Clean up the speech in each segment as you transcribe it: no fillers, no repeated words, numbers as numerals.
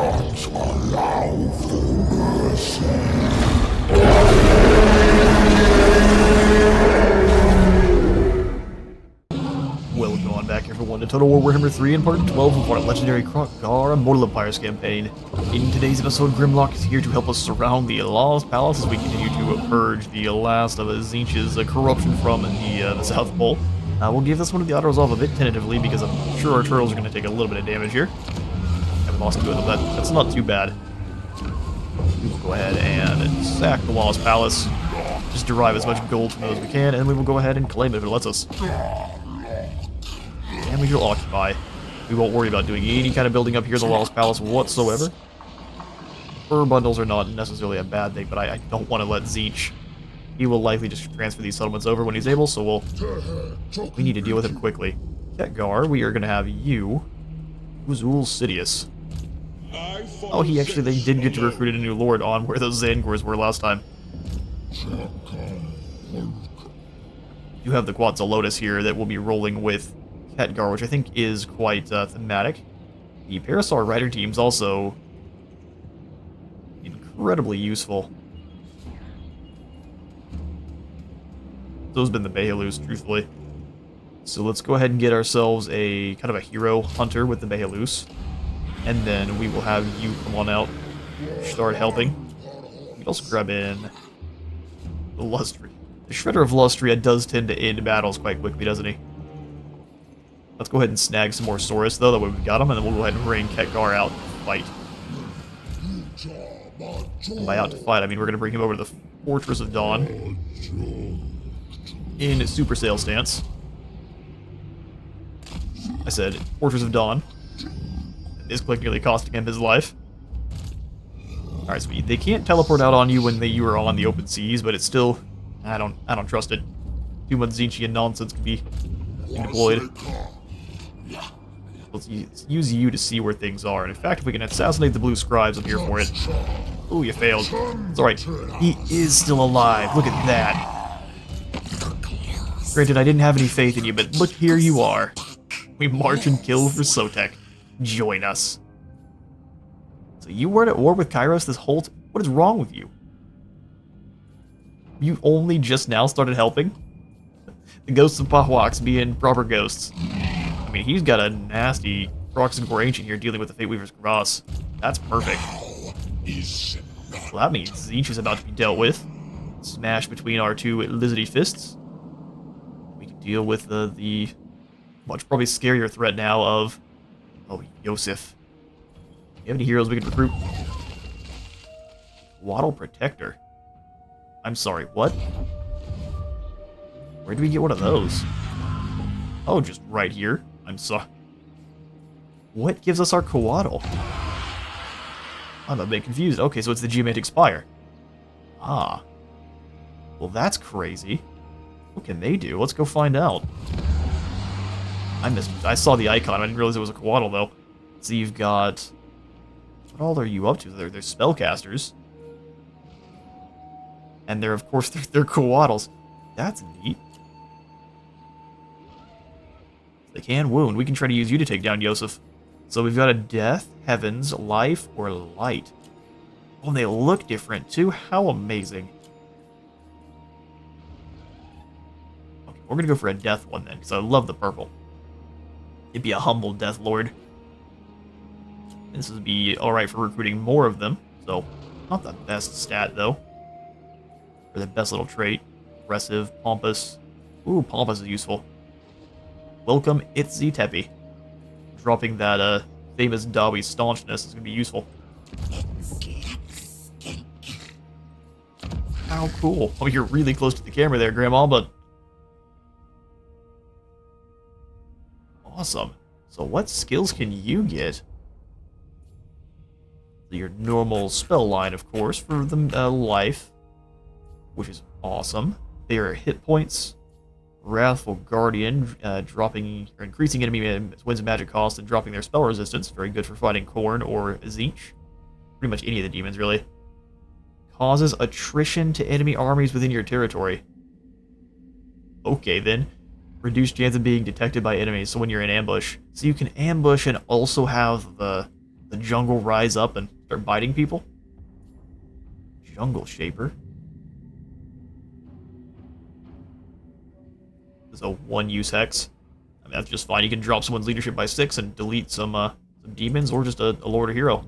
Welcome on back, everyone, to Total War Warhammer 3 and part 12 of our legendary Kroq-Gar Immortal Empires campaign. In today's episode, Grimlock is here to help us surround the Lost Palace as we continue to purge the last of Tzeentch's corruption from the South Pole. We'll give this one of the autos off a bit tentatively because I'm sure our turtles are going to take a little bit of damage here. Haven't lost two of them, that's not too bad. We'll go ahead and sack the Lost Palace, just derive as much gold from it as we can, and we will go ahead and claim it if it lets us. And we will occupy. We won't worry about doing any kind of building up here in the Lost Palace whatsoever. Fur bundles are not necessarily a bad thing, but I don't want to let Tzeentch. He will likely just transfer these settlements over when he's able, so we need to deal with him quickly. Kroq-Gar, we are going to have you. Uzul Sidious. Oh, they did get to recruit a new lord on where those Zangors were last time. You have the Quetzalcoatlus here that will be rolling with Kroq-Gar, which I think is quite thematic. The Parasaur Rider team's also incredibly useful. Those have been the Behalus, truthfully. So let's go ahead and get ourselves a kind of a hero hunter with the Behalus. And then we will have you come on out, start helping. We can also grab in the Lustria. The Shredder of Lustria does tend to end battles quite quickly, doesn't he? Let's go ahead and snag some more Saurus, though, that way we've got them, and then we'll go ahead and bring Kroq-Gar out to fight. And by out to fight, I mean we're going to bring him over to the Fortress of Dawn in Super Sail stance. I said Fortress of Dawn. This click nearly costing him his life. Alright, so they can't teleport out on you when you are on the open seas, but it's still... I don't trust it. Too much Tzeentchian nonsense can be deployed. Let's use you to see where things are. And in fact, if we can assassinate the blue scribes, I'm here for it. Ooh, you failed. It's alright. He is still alive. Look at that. Granted, I didn't have any faith in you, but look, here you are. We march and kill for Sotek. Join us. So you weren't at war with Kairos this whole time? What is wrong with you? You only just now started helping? The ghosts of Pahwaks being proper ghosts. I mean, he's got a nasty Kroq-Gar Ancient here dealing with the Fate Weaver's Cross. That's perfect. Well, that means Tzeentch is about to be dealt with. Smash between our two lizardy fists. We can deal with the much probably scarier threat now of... Oh, Yosef. Do you have any heroes we can recruit? Waddle Protector. I'm sorry, what? Where do we get one of those? Oh, just right here. I'm sorry. What gives us our Coatl? I'm a bit confused. Okay, so it's the Geomantic Spire. Ah. Well, that's crazy. What can they do? Let's go find out. I saw the icon. I didn't realize it was a Coatl, though. So you've got... What all are you up to? They're spellcasters. And they're, of course, they're Coatls. That's neat. They can wound. We can try to use you to take down Yosef. So we've got a death, heavens, life, or light. Oh, and they look different, too. How amazing. Okay, we're going to go for a death one, then, because I love the purple. It'd be a humble Death Lord. This would be alright for recruiting more of them. So, not the best stat, though. Or the best little trait. Aggressive, pompous. Ooh, pompous is useful. Welcome, Itzy Tepi. Dropping that famous Dawi staunchness is going to be useful. How cool. Oh, you're really close to the camera there, Grandma, but... Awesome. So what skills can you get? Your normal spell line, of course, for the life, which is awesome. They are hit points. Wrathful Guardian, dropping or increasing enemy wins and magic cost and dropping their spell resistance. Very good for fighting Khorne or Tzeentch. Pretty much any of the demons, really. Causes attrition to enemy armies within your territory. Okay, then. Reduced chance of being detected by enemies, so when you're in ambush. So you can ambush and also have the the jungle rise up and start biting people? Jungle Shaper. This is a one-use hex. I mean, that's just fine. You can drop someone's leadership by 6 and delete some demons, or just a lord or hero.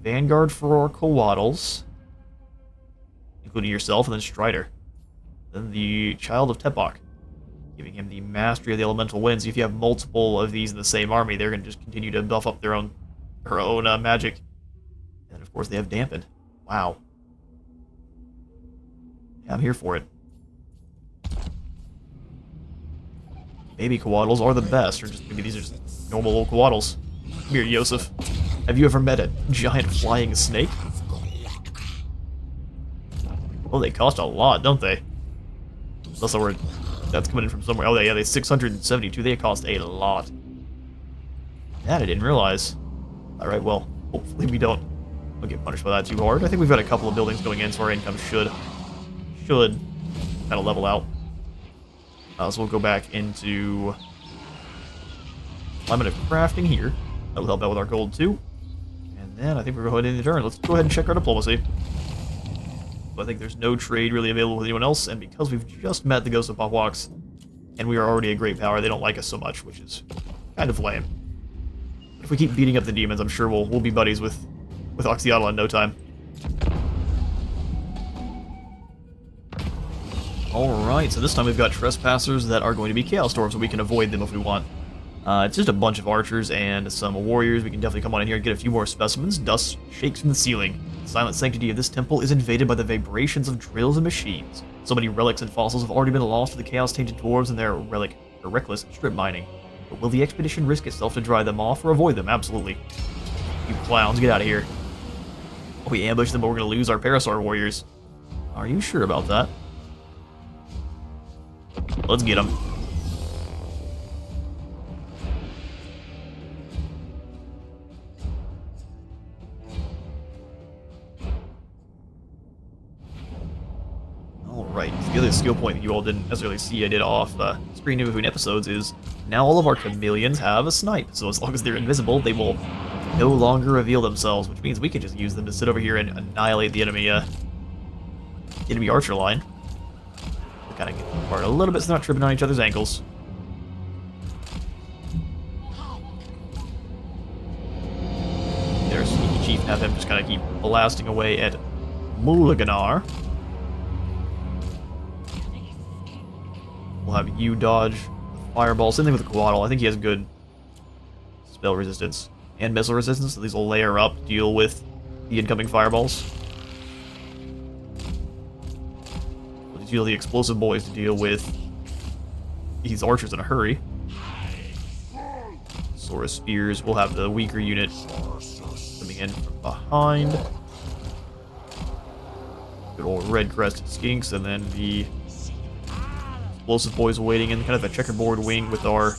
Vanguard for our Coatls, including yourself, and then Strider. Then the Child of Tepok, giving him the mastery of the elemental winds. If you have multiple of these in the same army, they're going to just continue to buff up their own magic. And of course, they have Dampened. Wow. Yeah, I'm here for it. Baby Coatls are the best, or just maybe these are just normal old Coatls. Come here, Yosef. Have you ever met a giant flying snake? Oh, they cost a lot, don't they? Unless that's coming in from somewhere. Oh, yeah, they 672. They cost a lot. That I didn't realize. Alright, well, hopefully we don't get punished by that too hard. I think we've got a couple of buildings going in, so our income should kind of level out. So we'll go back into Climate of Crafting here. That will help out with our gold too. And then I think we're going to end the turn. Let's go ahead and check our diplomacy. So I think there's no trade really available with anyone else, and because we've just met the Ghost of Popwox, and we are already a great power, they don't like us so much, which is kind of lame. But if we keep beating up the demons, I'm sure we'll be buddies with Oxyatl in no time. Alright, so this time we've got Trespassers that are going to be Chaos Dwarves, so we can avoid them if we want. It's just a bunch of archers and some warriors. We can definitely come on in here and get a few more specimens. Dust shakes from the ceiling. The silent sanctity of this temple is invaded by the vibrations of drills and machines. So many relics and fossils have already been lost to the chaos-tainted dwarves and their reckless strip mining. But will the expedition risk itself to dry them off or avoid them? Absolutely. You clowns, get out of here. We ambush them, but we're going to lose our Parasaur warriors. Are you sure about that? Let's get them. Alright, so the other skill point that you all didn't necessarily see I did off screen in between episodes is now all of our chameleons have a snipe, so as long as they're invisible, they will no longer reveal themselves, which means we can just use them to sit over here and annihilate the enemy archer line. We'll kind of get them apart a little bit so they're not tripping on each other's ankles. There's Sneaky Chief, have him just kind of keep blasting away at Mulliganar. We'll have you dodge the fireball. Same thing with the Coatl. I think he has good spell resistance and missile resistance, so these will layer up, deal with the incoming fireballs. We'll just use the explosive boys to deal with these archers in a hurry. Saurus Spears will have the weaker unit coming in from behind. Good old red crested skinks, and then the explosive boys waiting in kind of a checkerboard wing with our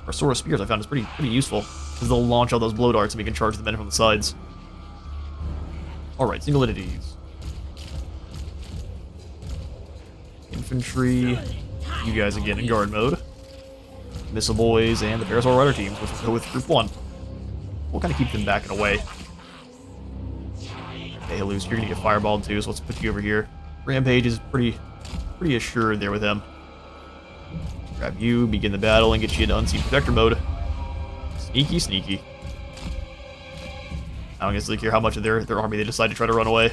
Saurus Spears. I found is pretty useful, because they'll launch all those blow darts and we can charge the men from the sides. Alright, single entities. Infantry, you guys again in guard mode. Missile boys and the Parasaur Rider teams, which will go with group 1. We'll kind of keep them backing away. Okay, Halus, you're gonna get fireballed too, so let's put you over here. Rampage is pretty assured there with him. Grab you, begin the battle, and get you into Unseen Protector mode. Sneaky, sneaky. I don't guess care how much of their army they decide to try to run away.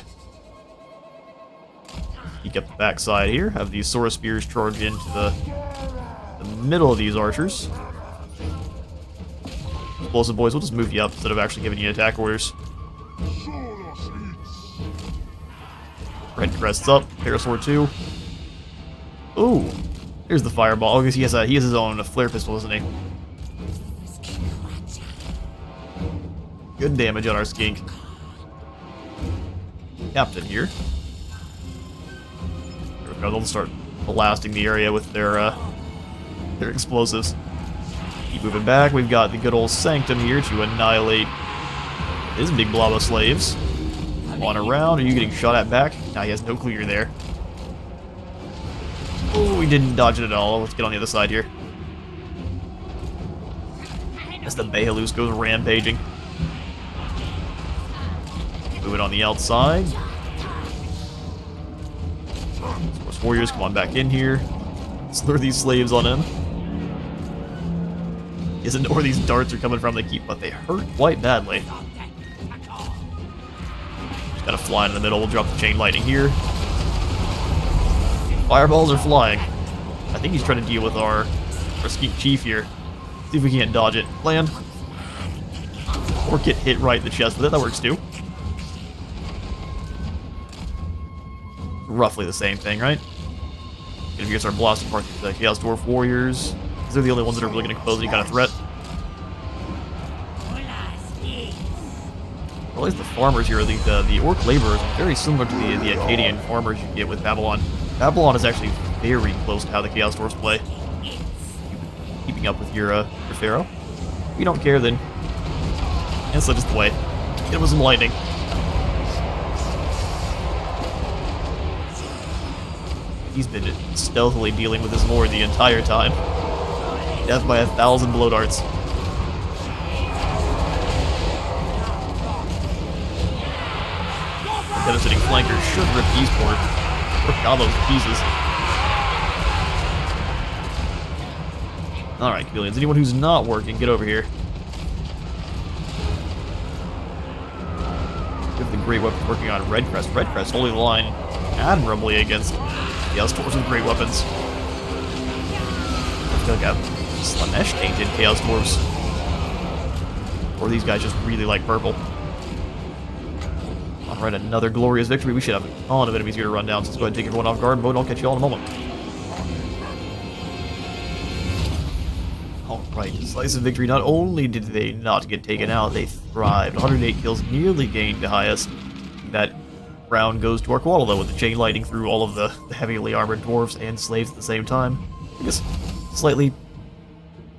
Sneak up the backside here. Have these Saurus Spears charge into the middle of these archers. Explosive boys will just move you up instead of actually giving you attack orders. Red crests up. Parasaur 2. Ooh. Here's the fireball. Oh, because he has his own flare pistol, isn't he? Good damage on our skink. Captain here. There we go. They'll start blasting the area with their explosives. Keep moving back. We've got the good old Sanctum here to annihilate his big blob of slaves. On around. Are you getting shot at back? Nah, he has no clue you're there. Oh, we didn't dodge it at all. Let's get on the other side here. As the Behalus goes rampaging. Moving on the outside. Force warriors, come on back in here. Slur these slaves on him. He doesn't know where these darts are coming from. But they hurt quite badly. Just gotta fly in the middle. We'll drop the chain lightning here. Fireballs are flying. I think he's trying to deal with our Skeet Chief here. See if we can't dodge it. Land. Or get hit right in the chest with it. That works too. Roughly the same thing, right? If you guys start blasting apart the Chaos Dwarf Warriors, because they're the only ones that are really going to pose any kind of threat. At least the farmers here, the Orc laborers, are very similar to the Akkadian farmers you get with Babylon. Babylon is actually very close to how the Chaos Dwarfs play. Keeping up with your Pharaoh. If you don't care, then that's just the way. It was some lightning. He's been stealthily dealing with his lord the entire time. Death by 1,000 blow darts. Devastating flanker should rip these poor combos to pieces. Alright, Chameleons. Anyone who's not working, get over here. We have the Great Weapons working on Red Crest. Red Crest holding the line admirably against Chaos Dwarves with great weapons. I feel like a Slanesh tainted Chaos Dwarves. Or these guys just really like purple. Alright, another glorious victory. We should have a ton of enemies here to run down, so let's go ahead and take everyone off guard mode. I'll catch you all in a moment. Alright, decisive victory. Not only did they not get taken out, they thrived. 108 kills, nearly gained the highest. That round goes to our Quaddle, though, with the chain lightning through all of the heavily armored dwarves and slaves at the same time. I guess slightly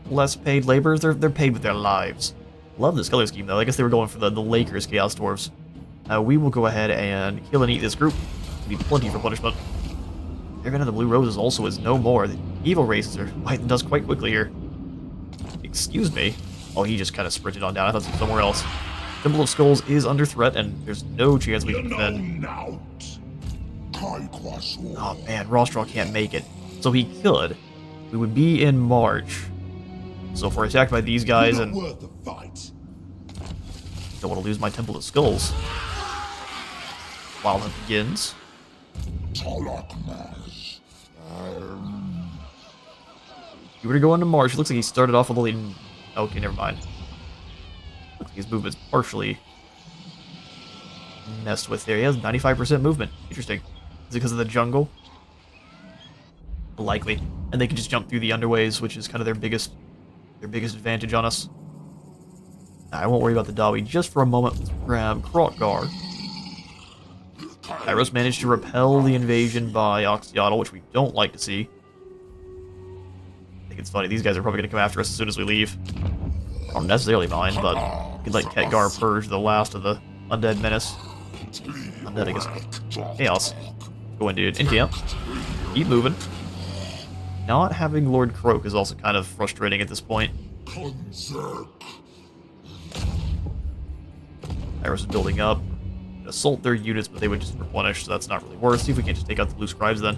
less paid laborers. They're paid with their lives. Love this color scheme, though. I guess they were going for the Lakers Chaos Dwarves. We will go ahead and kill and eat this group. Be plenty for punishment. Caravan of the Blue Roses also is no more. The evil races are whitening dust quite quickly here. Excuse me. Oh, he just kind of sprinted on down. I thought it was somewhere else. Temple of Skulls is under threat, and there's no chance we can defend. Oh man, Rostraw can't make it. So he could. We would be in March. So if we're attacked by these guys and... don't want to lose my Temple of Skulls. While it begins. You were to go into March. It looks like he started off a little... Okay, never mind. Looks like his movement's partially messed with there. He has 95% movement. Interesting. Is it because of the jungle? Likely. And they can just jump through the underways, which is kind of their biggest advantage on us. I won't worry about the Dawi just for a moment. Let's grab Kroq-Gar. Kairos managed to repel the invasion by Oxyotl, which we don't like to see. I think it's funny. These guys are probably going to come after us as soon as we leave. I don't necessarily mind, but we could let Khadgar purge the last of the undead menace. Undead, I guess. Chaos. Go in, dude. In camp. Keep moving. Not having Lord Kroq is also kind of frustrating at this point. Iris is building up. Assault their units, but they would just replenish, so that's not really worth. See if we can't just take out the blue scribes then.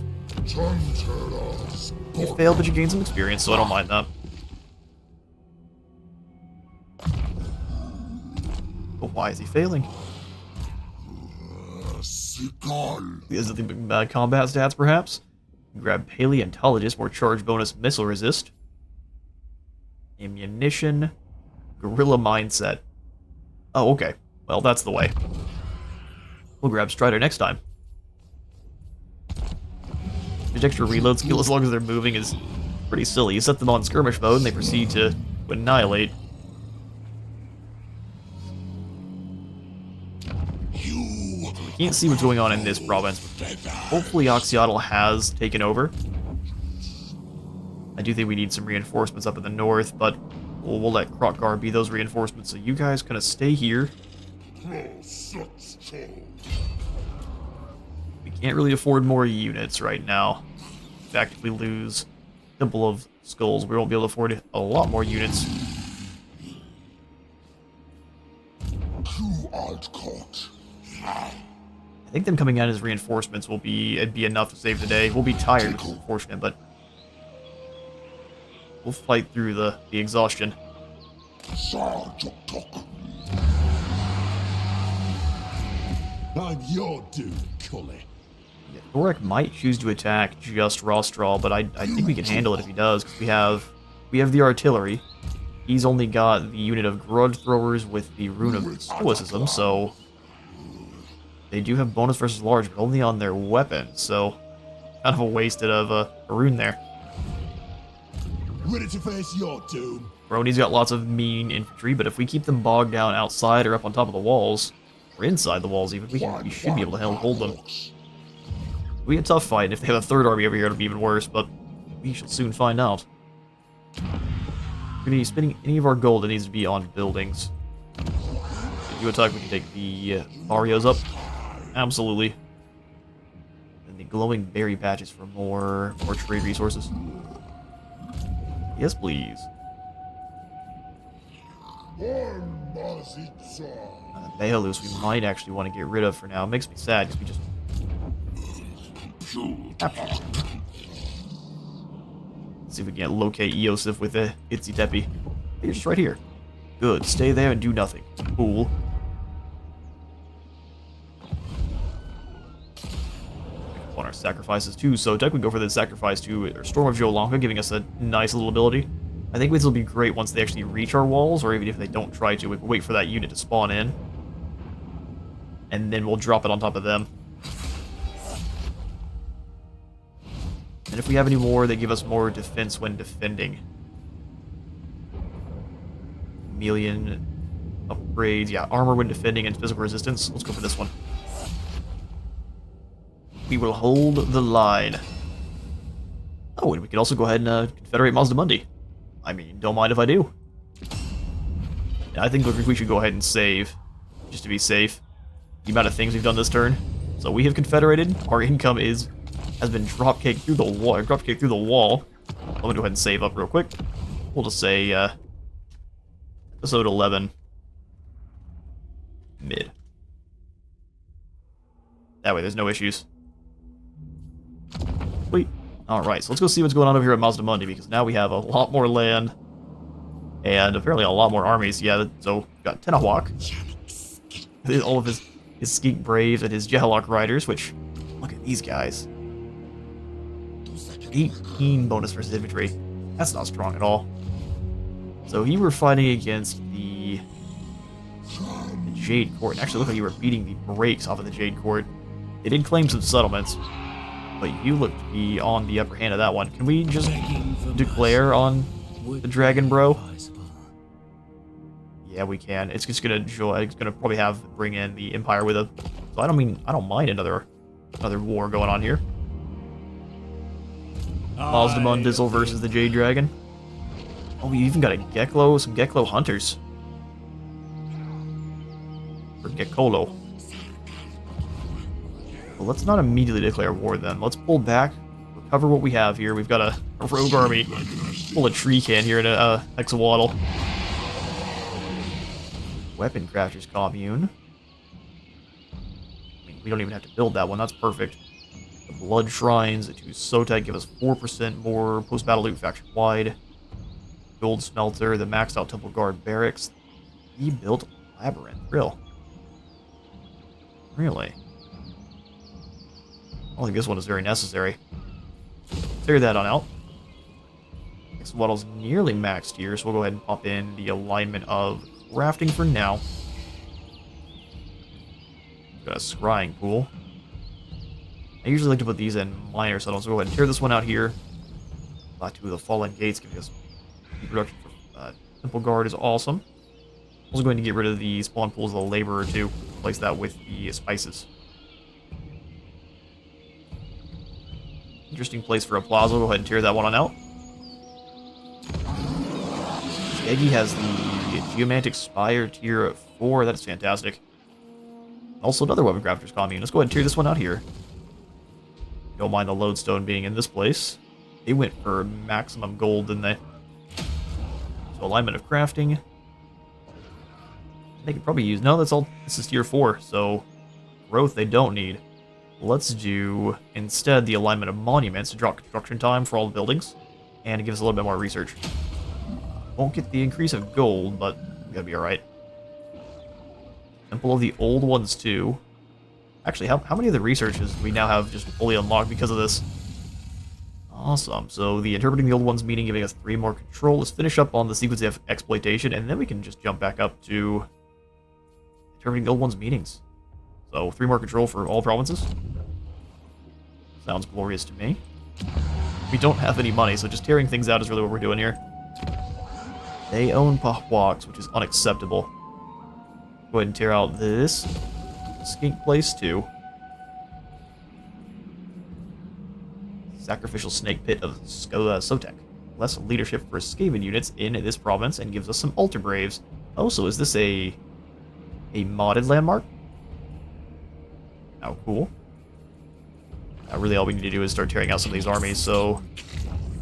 You failed, but you gained some experience, so I don't mind that. But why is he failing? He has nothing but combat stats, perhaps? Grab Paleontologist, more charge bonus, missile resist. Ammunition. Guerrilla mindset. Oh, okay. Well, that's the way. We'll grab Strider next time. The extra reload skill, as long as they're moving, is pretty silly. You set them on skirmish mode, and they proceed to annihilate. We can't see what's going on in this province. Hopefully Oxyotl has taken over. I do think we need some reinforcements up in the north, but we'll let Kroq-Gar be those reinforcements, so you guys kind of stay here. We can't really afford more units right now. In fact, if we lose Temple of Skulls, we won't be able to afford a lot more units. I think them coming out as reinforcements will be enough to save the day. We'll be tired, which is unfortunate, but we'll fight through the exhaustion. I'm your dude, Cully. Yeah, Thorek might choose to attack just Rostraw, but I think we can handle it if he does, because we have the artillery. He's only got the unit of grudge throwers with the rune of stoicism, so they do have bonus versus large, but only on their weapons, so kind of a wasted of a rune there. Ready to face your doom. Brony's got lots of mean infantry, but if we keep them bogged down outside or up on top of the walls, or inside the walls even, we should be able to hold them. It'll be a tough fight, and if they have a third army over here, it'll be even worse, but we shall soon find out. We're going to be spending any of our gold that needs to be on buildings. If you attack, we can take the Barrios up. Absolutely. And the glowing berry patches for more trade resources. Yes, please. Behalus we might actually want to get rid of for now. It makes me sad because we just... Let's see if we can locate Eosif with a Itsy Teppy. You're just right here. Good. Stay there and do nothing. Cool. On our sacrifices too, so Deck would go for the sacrifice to Storm of Jolanka, giving us a nice little ability. I think this will be great once they actually reach our walls, or even if they don't try to, we can wait for that unit to spawn in. And then we'll drop it on top of them. And if we have any more, they give us more defense when defending. Million upgrades, yeah, armor when defending and physical resistance. Let's go for this one. We will hold the line. Oh, and we can also go ahead and confederate Mazdamundi. I mean, don't mind if I do. Yeah, I think we should go ahead and save, just to be safe. The amount of things we've done this turn. So we have confederated. Our income has been dropkicked through the wall. Dropkicked through the wall. I'm gonna go ahead and save up real quick. We'll just say episode 11 mid. That way, there's no issues. Sweet. Alright, so let's go see what's going on over here at Mazdamundi, because now we have a lot more land, and apparently a lot more armies. Yeah, so we've got Tenahawk, all of his Skeek Braves and his Jehalak Riders, which, look at these guys. 18 bonus versus infantry. That's not strong at all. So you were fighting against the Jade Court. And actually, look like you were beating the brakes off of the Jade Court. They did claim some settlements, but you look to be on the upper hand of that one. Can we just declare on the Dragon Bro? Yeah, we can. It's just gonna probably bring in the Empire with it. So I don't mind another war going on here. Mazdamundizzle versus the Jade Dragon. Oh, we even got some Geklo hunters. Or Gekolo. Well, let's not immediately declare war then. Let's pull back, recover what we have here. We've got a rogue army. Pull a tree can here in a Hexawaddle. Weapon Crafters Commune. I mean, we don't even have to build that one. That's perfect. The Blood Shrines to Sotek give us 4% more post-battle loot faction-wide. Gold Smelter, the maxed out Temple Guard Barracks. He built Labyrinth. Really? I don't think this one is very necessary. Clear that on out. Hexawaddle's nearly maxed here, so we'll go ahead and pop in the alignment of crafting for now. Got a scrying pool. I usually like to put these in minor settlements, so we'll go ahead and tear this one out here. Two of the Fallen Gates give us production for Temple Guard is awesome. Also going to get rid of the spawn pools of the Laborer too. Replace that with the Spices. Interesting place for a plaza. Go ahead and tear that one on out. Skeggy has the Geomantic Spire tier 4. That's fantastic. Also another Weapon Crafters commune. Let's go ahead and tear this one out here. Don't mind the lodestone being in this place. They went for maximum gold, didn't they? So alignment of crafting. They could probably use... No, that's all. This is tier 4, so growth they don't need. Let's do, instead, the alignment of monuments to drop construction time for all the buildings, and it gives us a little bit more research. Won't get the increase of gold, but we gotta be alright. Temple of the Old Ones, too. Actually, how many of the researches do we now have just fully unlocked because of this? Awesome. So the Interpreting the Old Ones meeting giving us 3 more control. Let's finish up on the sequence of exploitation, and then we can just jump back up to Interpreting the Old Ones meetings. So 3 more control for all provinces. Sounds glorious to me. We don't have any money, so just tearing things out is really what we're doing here. They own Pahwaks, which is unacceptable. Go ahead and tear out this skink place too. Sacrificial Snake Pit of Sotek. Less leadership for Skaven units in this province and gives us some Altar Braves. Oh, so is this a modded landmark? Oh, cool. Really all we need to do is start tearing out some of these armies, so...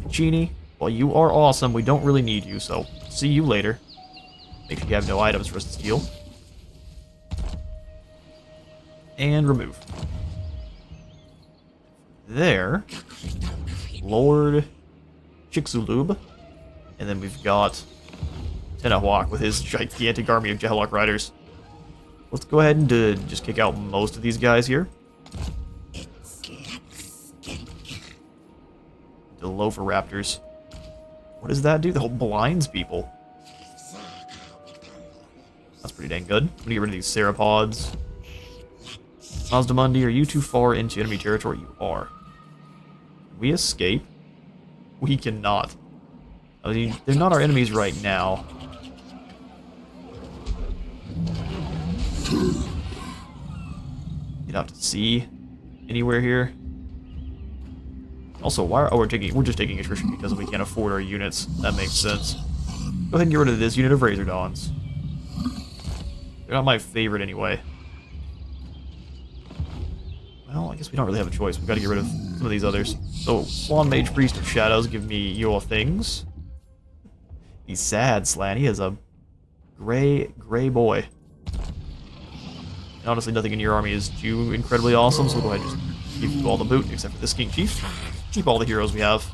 Genie, well, you are awesome. We don't really need you, so see you later. Make sure you have no items for us to steal. And remove. There. Lord Chicxulub. And then we've got Tenahwak with his gigantic army of Jehalak riders. Let's go ahead and just kick out most of these guys here. The Loafer Raptors. What does that do? The whole blinds people. That's pretty dang good. I'm gonna get rid of these Ceropods. Mazdamundi, are you too far into enemy territory? You are. Can we escape? We cannot. I mean, they're not our enemies right now. Get out to sea anywhere here. Also, why? Oh, we're just taking attrition because we can't afford our units. That makes sense. Go ahead and get rid of this unit of Razor Dawns. They're not my favorite anyway. Well, I guess we don't really have a choice. We've got to get rid of some of these others. So, Swan Mage Priest of Shadows, give me your things. He's sad, Slan. He is a gray boy. And honestly, nothing in your army is too incredibly awesome, so we'll go ahead and just give you all the boot, except for this King Chief. Keep all the heroes we have.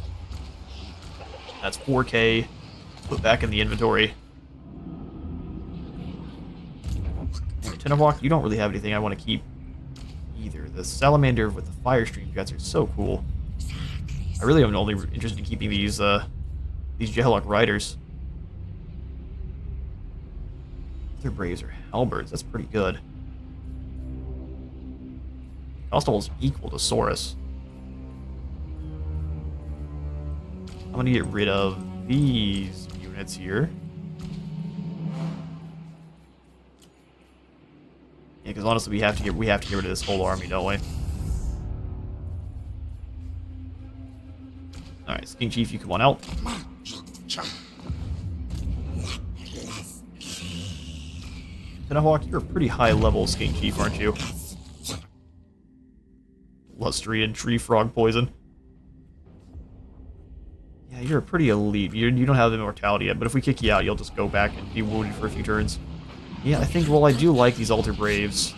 That's 4K. Put back in the inventory. Tenahwak, you don't really have anything I want to keep either. The Salamander with the Fire Stream guys are so cool. I really am only interested in keeping these Jehalak riders. Their Braves are Halberds. That's pretty good. Cost almost equal to Saurus. I'm gonna get rid of these units here. Yeah, because honestly, we have to get rid of this whole army, don't we? All right, King Chief, you come on out. Tenahwak, you're a pretty high level King Chief, aren't you? Lustria and Tree Frog Poison. Yeah, you're a pretty elite. You don't have immortality yet, but if we kick you out, you'll just go back and be wounded for a few turns. Yeah, I think, well, I do like these Altar Braves.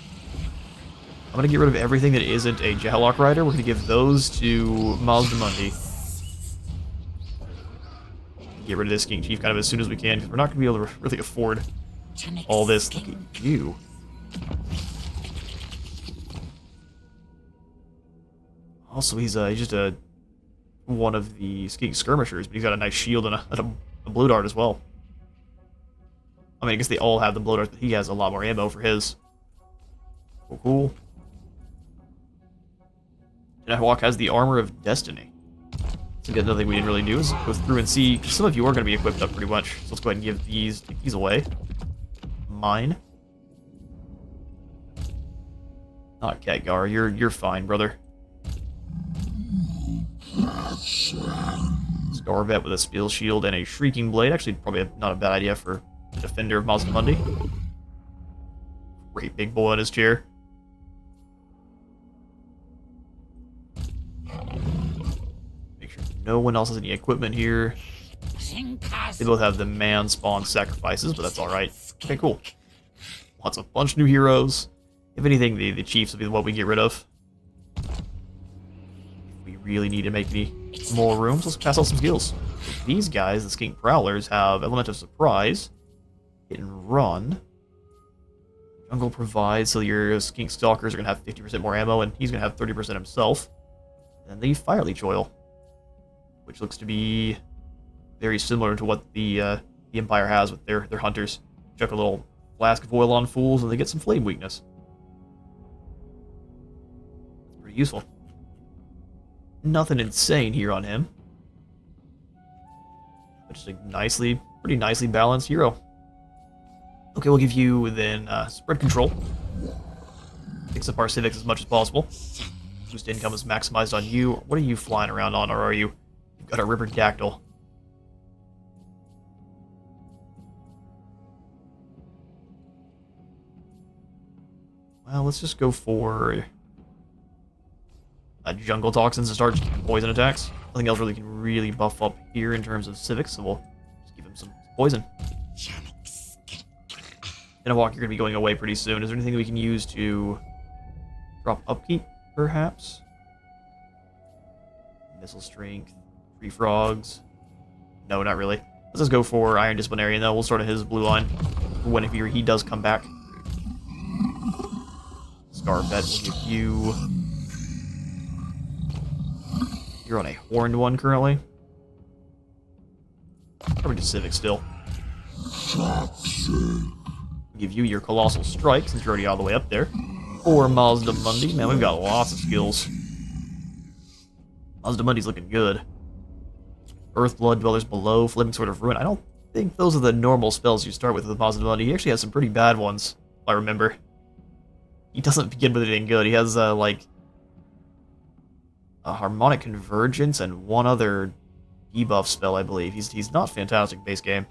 I'm going to get rid of everything that isn't a Jehalak rider. We're going to give those to Mazdamundi. Get rid of this King Chief kind of as soon as we can, because we're not going to be able to really afford all this. Look at you. Also, he's just one of the Skink Skirmishers, but he's got a nice shield and a Blue Dart as well. I mean, I guess they all have the Blow Darts, but he has a lot more ammo for his. Cool. Tenahwak has the Armor of Destiny. So another thing we didn't really do is go through and see. Some of you are going to be equipped up pretty much. So let's go ahead and give take these away. Mine. Not Khadgar. You're fine, brother. Scarvet with a Steel Shield and a Shrieking Blade. Actually, probably not a bad idea for the Defender of Mazdamundi. Great big boy on his chair. Make sure no one else has any equipment here. They both have the man spawn sacrifices, but that's alright. Okay, cool. Lots of bunch new heroes. If anything, the chiefs will be what we get rid of. If we really need to make any more rooms, let's pass out some skills. These guys, the skink prowlers, have element of surprise, hit and run. Jungle provides, so your skink stalkers are going to have 50% more ammo, and he's going to have 30% himself. And the fire leech oil, which looks to be very similar to what the Empire has with their hunters. Chuck a little flask of oil on fools, and they get some flame weakness. That's pretty useful. Nothing insane here on him. But just a pretty nicely balanced hero. Okay, we'll give you then spread control. Picks up our civics as much as possible. Boost income is maximized on you. What are you flying around on, or are you? You've got a river dactyl. Well, let's just go for jungle toxins to start poison attacks. Nothing else really can really buff up here in terms of civics, so we'll just give him some poison. In a walk, you're going to be going away pretty soon. Is there anything we can use to drop upkeep, perhaps? Missile strength, free frogs. No, not really. Let's just go for Iron Disciplinarian, though. We'll start at his blue line whenever he does come back. Scarfet will give you... You're on a horned one currently. Probably just civic still. Give you your Colossal Strike, since you're already all the way up there. Or Mazda Mundi. Man, we've got lots of skills. Mazda Mundi's looking good. Earthblood, Dwellers Below, Flipping Sword of Ruin. I don't think those are the normal spells you start with Mazda Mundi. He actually has some pretty bad ones, if I remember. He doesn't begin with anything good. He has, like, a Harmonic Convergence and one other debuff spell, I believe. He's not fantastic base game.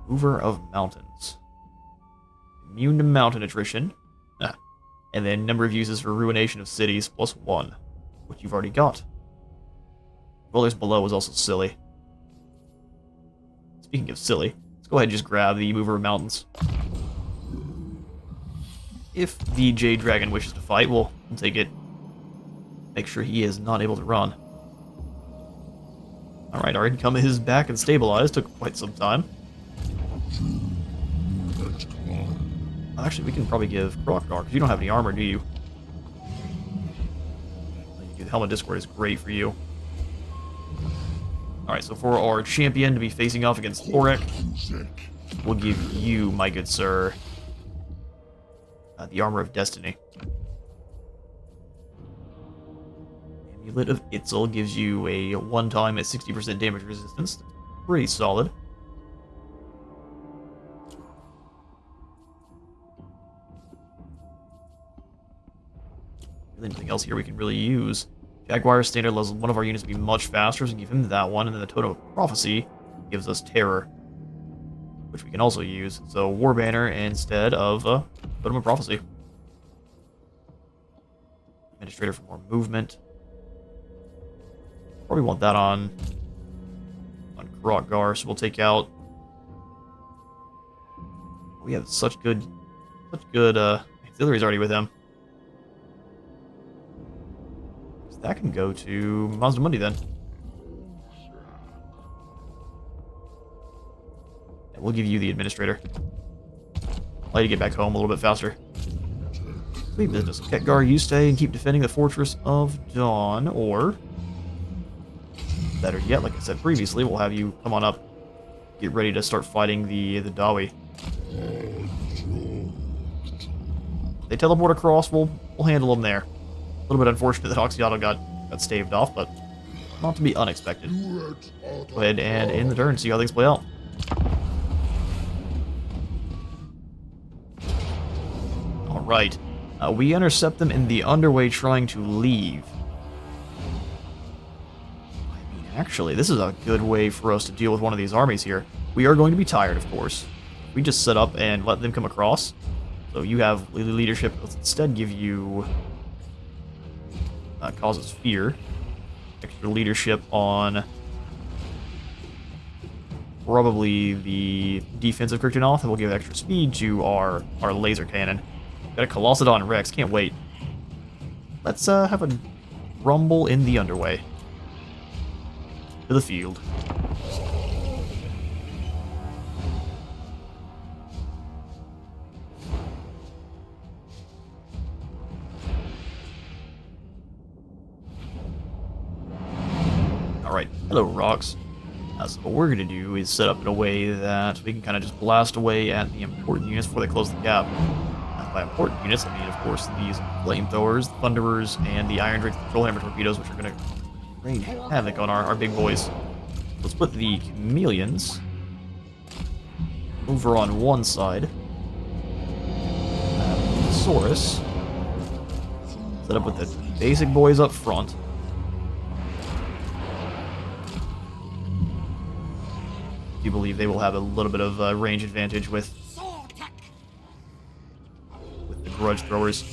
Mover of Mountains. Immune to mountain attrition. And then number of uses for Ruination of Cities, +1. Which you've already got. Dwellers Below is also silly. Speaking of silly, let's go ahead and just grab the Mover of Mountains. If the Jade Dragon wishes to fight, we'll take it. Make sure he is not able to run. Alright, our income is back and stabilized. Took quite some time. Actually, we can probably give Kroq-Gar, because you don't have any armor, do you? The Helmet Discord is great for you. Alright, so for our champion to be facing off against Thorek, we'll give you, my good sir, the Armor of Destiny. Amulet of Itzel gives you a one-time at 60% damage resistance. Pretty solid. Anything else here we can really use? Jaguar's standard allows one of our units to be much faster, so give him that one, and then the Totem of Prophecy gives us Terror, which we can also use. So War Banner instead of Totem of Prophecy. Administrator for more movement. Probably want that on Kroq-Gar, so we'll take out... We have such good auxiliaries already with him. That can go to Mazda Mundi then. And we'll give you the administrator. Allow you to get back home a little bit faster. Sweet business. Kroq-Gar, you stay and keep defending the Fortress of Dawn, or better yet, like I said previously, we'll have you come on up, get ready to start fighting the Dawi. They teleport across, we'll handle them there. A little bit unfortunate that Oxyotl got staved off, but not to be unexpected. Go ahead and end the turn, see how things play out. Alright. We intercept them in the underway trying to leave. I mean, actually, this is a good way for us to deal with one of these armies here. We are going to be tired, of course. We just set up and let them come across. So you have leadership. Let's instead give you... causes fear. Extra leadership on probably the defensive Kryptonoth, and we'll give extra speed to our laser cannon. Got a Colossodon Rex, can't wait. Let's have a rumble in the underway. To the field. Alright, hello rocks. So what we're going to do is set up in a way that we can kind of just blast away at the important units before they close the gap. By important units, I mean, of course, these flamethrowers, the thunderers, and the iron drakes, the trollhammer torpedoes, which are going to rain havoc on our big boys. Let's put the chameleons over on one side. Saurus set up with the basic boys up front. I do believe they will have a little bit of range advantage with the grudge throwers.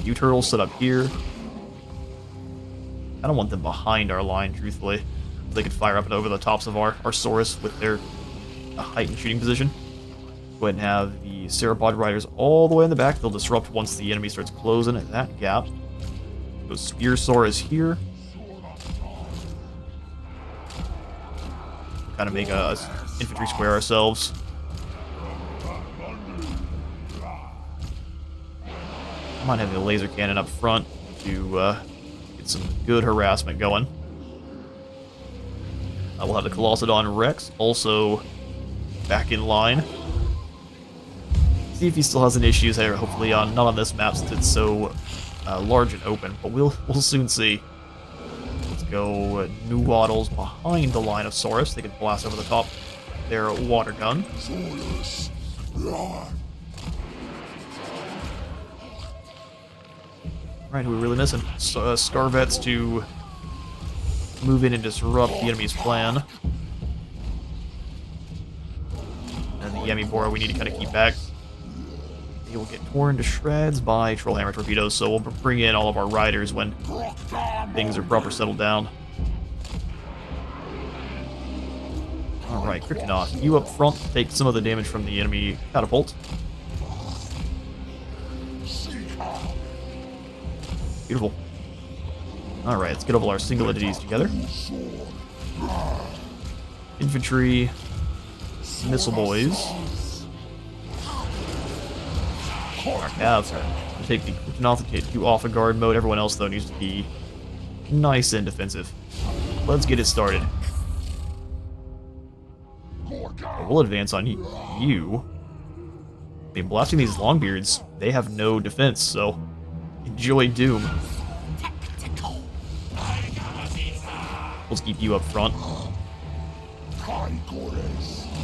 U-turtles set up here. I don't want them behind our line, truthfully. They could fire up and over the tops of our Saurus with their heightened shooting position. Go ahead and have the Ceropod riders all the way in the back. They'll disrupt once the enemy starts closing at that gap. Go Spear Saurus here. Kind of make a infantry square ourselves. I might have the laser cannon up front to get some good harassment going. We'll have the Colossodon Rex also back in line. See if he still has any issues there. Hopefully, not on this map since it's so large and open. But we'll soon see. Let's go New Waddles behind the line of Saurus. They can blast over the top their water gun. Right, who are we really missing? Scarvets to move in and disrupt the enemy's plan. And the Yamibora we need to kind of keep back. They will get torn to shreds by Trollhammer torpedoes, so we'll bring in all of our riders when things are proper settled down. Alright, Kryptonoth, you up front take some of the damage from the enemy catapult. Beautiful. Alright, let's get all our single entities together. Infantry, missile boys. Our calves are going to take the Kryptonoth to off a guard mode. Everyone else, though, needs to be nice and defensive. Let's get it started. We'll advance on you. I mean, blasting these Longbeards, they have no defense, so enjoy doom. Let's keep you up front.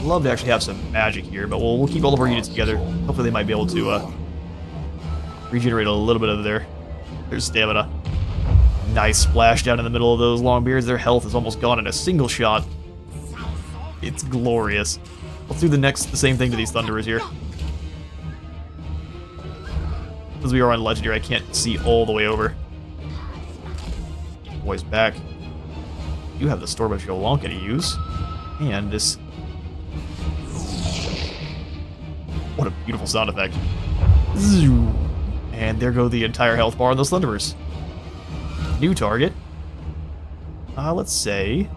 Love to actually have some magic here, but we'll keep all of our units together. Hopefully they might be able to regenerate a little bit of their stamina. Nice splash down in the middle of those Longbeards. Their health is almost gone in a single shot. It's glorious. Let's do the same thing to these Thunderers here. Because we are on Legendary, I can't see all the way over. Boys back. You have the Storm of Sholonka to use. And this... What a beautiful sound effect. Zoom. And there go the entire health bar on those Thunderers. New target. Let's say...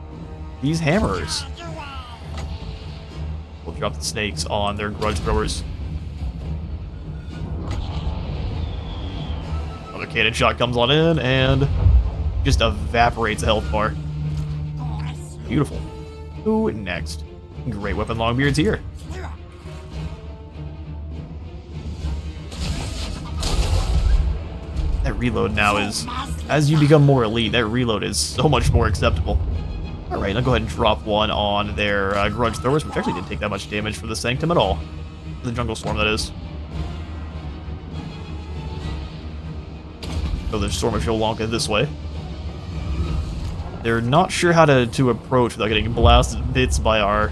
these Hammerers. We'll drop the snakes on their grudge throwers. Another cannon shot comes on in and just evaporates the health bar. Beautiful. Who next? Great weapon Longbeards here. That reload now is, as you become more elite, that reload is so much more acceptable. Alright, I'll go ahead and drop one on their grudge throwers, which actually didn't take that much damage for the Sanctum at all. The Jungle Storm, that is. Go the Storm of Sholonka this way. They're not sure how to approach without getting blasted to bits by our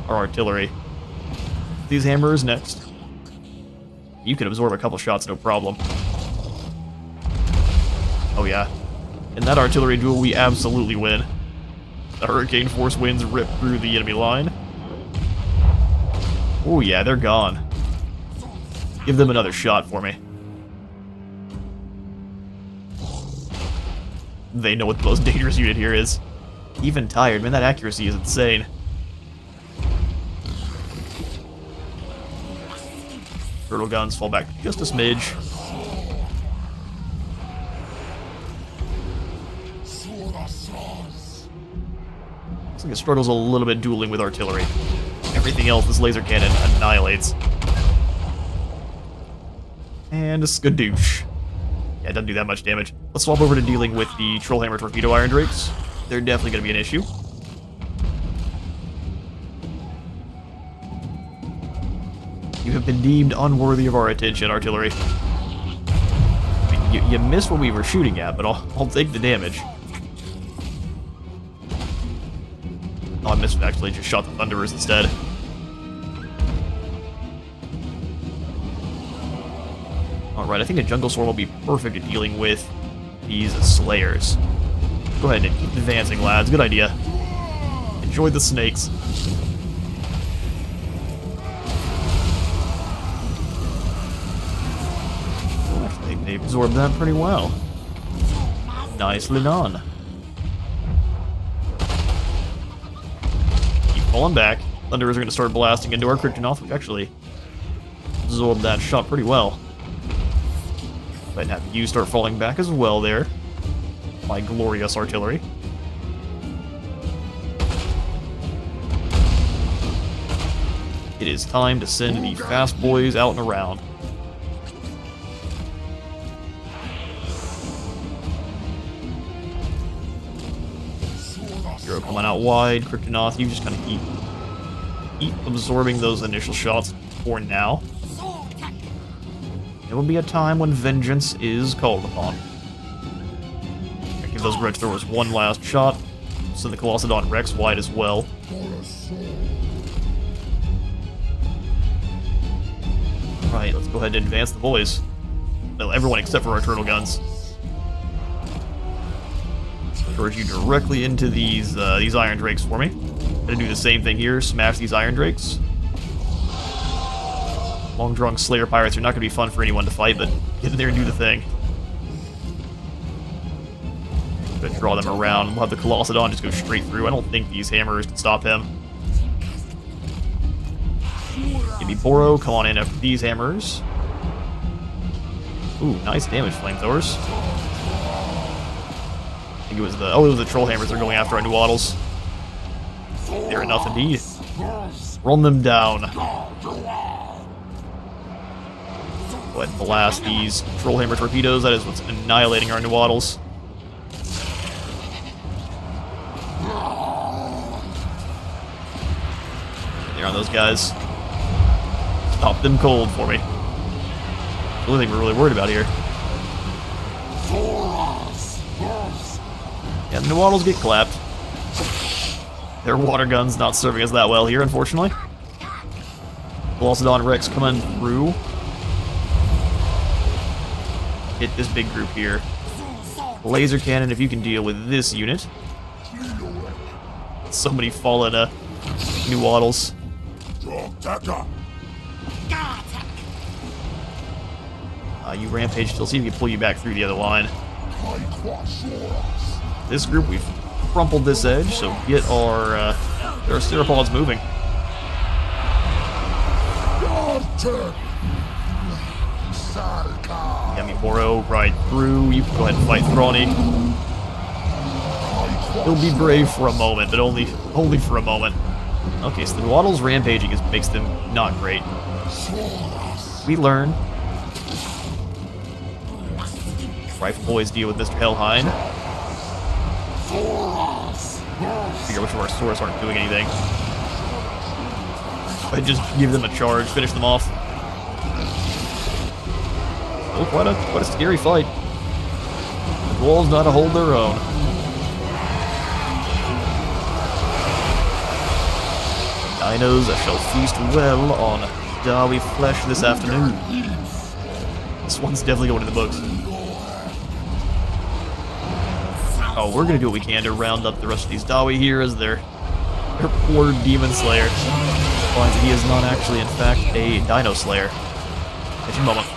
artillery. These Hammerers next. You can absorb a couple shots, no problem. Oh yeah. In that artillery duel, we absolutely win. The hurricane force winds rip through the enemy line. Oh yeah, they're gone. Give them another shot for me. They know what the most dangerous unit here is. Even tired, man, that accuracy is insane. Turtle guns fall back just a smidge. Looks like it struggles a little bit dueling with artillery. Everything else this laser cannon annihilates. And a skadoosh. Yeah, it doesn't do that much damage. Let's swap over to dealing with the Trollhammer Torpedo Iron Drakes. They're definitely going to be an issue. You have been deemed unworthy of our attention, artillery. I mean, you missed what we were shooting at, but I'll take the damage. Oh, I missed, actually, just shot the Thunderers instead. Alright, I think a Jungle Storm will be perfect at dealing with these Slayers. Go ahead and keep advancing, lads. Good idea. Enjoy the snakes. Actually, they absorbed that pretty well. Nicely done. Keep falling back. Thunderers are going to start blasting into our Kryptonoth, which actually absorbed that shot pretty well. But have you start falling back as well there. My glorious artillery. It is time to send the fast boys out and around. Hero coming out wide. Kryptonoth, you just kind of keep absorbing those initial shots for now. There will be a time when vengeance is called upon. Give those Grudge Throwers one last shot. Send the Colossadon Rex wide as well. Right, let's go ahead and advance the boys. No, everyone except for our turtle guns. Charge you directly into these Iron Drakes for me. Gonna do the same thing here. Smash these Iron Drakes. Long-drunk Slayer Pirates are not going to be fun for anyone to fight, but get in there and do the thing. Gonna draw them around. We'll have the Colossadon just go straight through. I don't think these hammers can stop him. Give me Boro. Come on in after these hammers. Ooh, nice damage, flamethrowers. I think it was the troll hammers they're going after our Nuaddles. They're enough indeed. Run them down. Go ahead and blast these Trollhammer torpedoes. That is what's annihilating our Nuaddles. There on those guys. Stop them cold for me. The only thing we're really worried about here. Yeah, the Nuaddles get clapped. Their water gun's not serving us that well here, unfortunately. Colossadon Rex coming through. Hit this big group here. Laser cannon, if you can deal with this unit. So many fallen Nuaddles. You rampage still, see if we can pull you back through the other line. This group, we've crumpled this edge, so get our Ceropods moving. Yummy Boro right through. You can go ahead and fight Throny. He'll be brave for a moment, but only for a moment. Okay, so the Nuaddles rampaging makes them not great. We learn. Rifle boys deal with Mr. Hellhind. Figure which of our swords aren't doing anything. But just give them a charge, finish them off. Oh, quite a scary fight. The walls know how to hold their own. Dinos shall feast well on Dawi flesh this afternoon. This one's definitely going to the books. Oh, we're gonna do what we can to round up the rest of these Dawi here as their poor Demon Slayer finds that he is not actually, in fact, a Dino Slayer. Catch him, moment.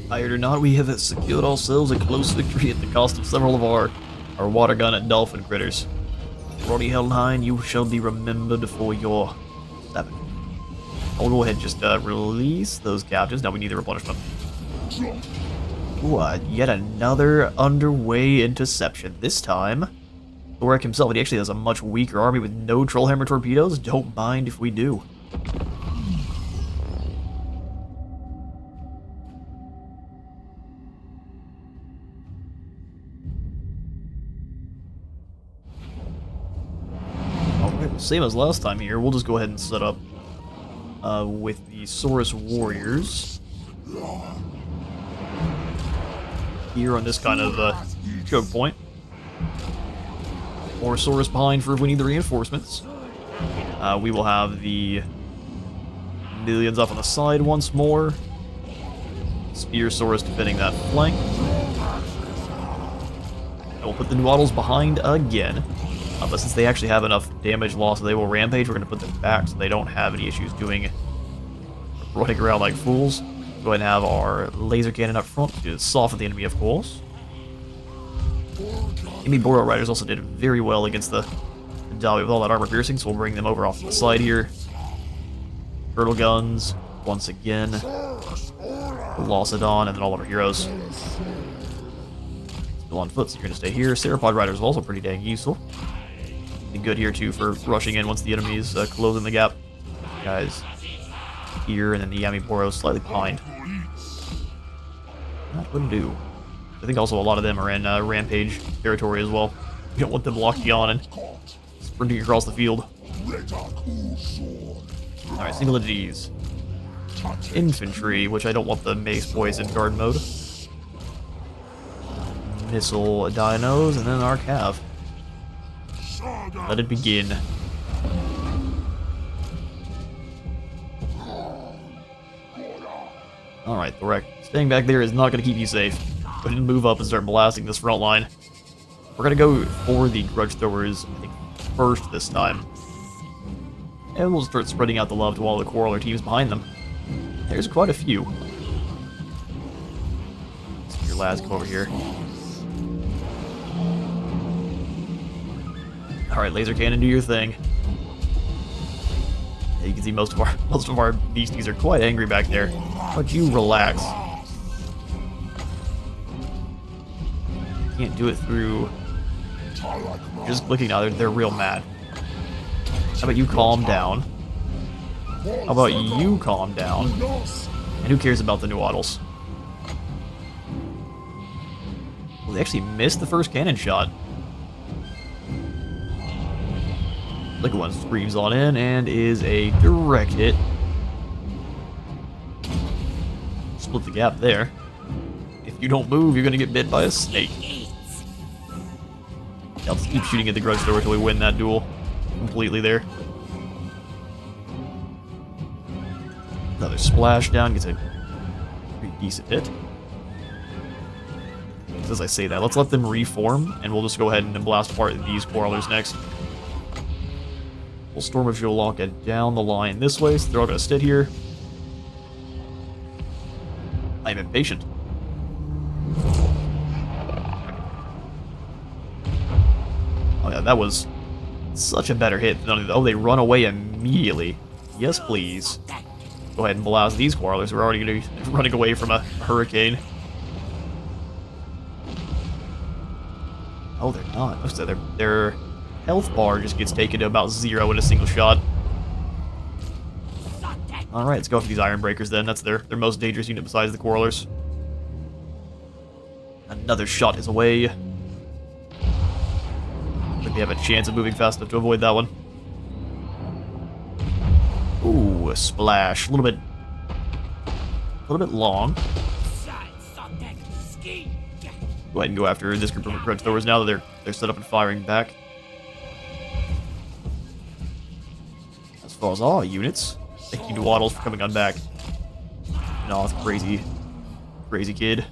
Tired or not, we have secured ourselves a close victory at the cost of several of our water gun and dolphin critters. Roddy Hellnine, you shall be remembered for your savage. I'll go ahead and just release those captives. Now we need the replenishment. Ooh, yet another underway interception. This time, Thorek himself, and he actually has a much weaker army with no Trollhammer torpedoes. Don't mind if we do. Alright, same as last time here. We'll just go ahead and set up with the Saurus Warriors here on this kind of choke point. More Saurus behind for if we need the reinforcements. We will have the millions up on the side once more. Spear Saurus defending that flank. And we'll put the Noodles behind again. But since they actually have enough damage loss that they will rampage, we're going to put them back so they don't have any issues running around like fools. Go ahead and have our laser cannon up front to soften the enemy, of course. Enemy Boreal Riders also did very well against the Dawi with all that armor piercing, so we'll bring them over off to the side here. Turtle guns, once again. Velocodon, and then all of our heroes. Still on foot, so you're going to stay here. Sauropod Riders are also pretty dang useful. Be good here too for rushing in once the enemy is closing the gap. Guys here, and then the Yami Boro slightly behind. That wouldn't do. I think also a lot of them are in Rampage territory as well. We don't want them locking on and sprinting across the field. Alright, single G's. Infantry, which I don't want the Mace Boys in guard mode. Missile Dinos, and then our Cav. Let it begin. Alright, Thorek. Staying back there is not going to keep you safe. Go ahead and move up and start blasting this front line. We're going to go for the Grudge Throwers, I think, first this time. And we'll start spreading out the love to all the Quarreler teams behind them. There's quite a few. So your lads come over here. Alright, laser cannon, do your thing. Yeah, you can see most of our beasties are quite angry back there. But you relax. Can't do it through just clicking now. They're real mad. How about you calm down? How about you calm down? And who cares about the Noodles? Well, they actually missed the first cannon shot. Liquid One screams on in and is a direct hit. Split the gap there. If you don't move, you're gonna get bit by a snake. I'll just keep shooting at the Grudge Thrower until we win that duel completely there. Another splashdown gets a pretty decent hit. As I say that, let's let them reform, and we'll just go ahead and blast apart these Quarrelers next. We'll Storm of Jolonka down the line this way, so they're all going to sit here. I'm impatient. Oh yeah, that was such a better hit. Oh, they run away immediately. Yes, please. Go ahead and blast these Quarrelers who are already going to be running away from a hurricane. Oh, they're not. So their health bar just gets taken to about 0 in a single shot. Alright, let's go for these Iron Breakers then. That's their most dangerous unit besides the Quarrelers. Another shot is away. I think they have a chance of moving fast enough to avoid that one. Ooh, a splash. A little bit long. Go ahead and go after this group of Grudge Throwers now that they're set up and firing back. As far as all units, thank you to Waddles for coming on back. No, it's crazy crazy kid.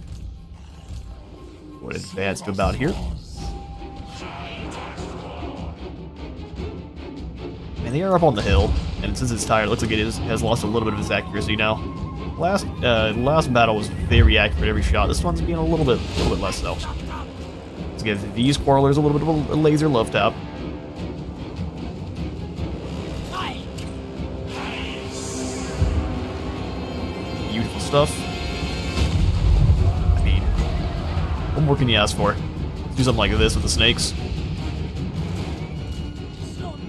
Would advance to about here. And they are up on the hill, and since it's tired, it looks like has lost a little bit of its accuracy now. Last battle was very accurate every shot. This one's being a little bit less so. Let's give these quarrelers a little bit of a laser love tap. Beautiful stuff. I mean, what more can you ask for? Let's do something like this with the snakes.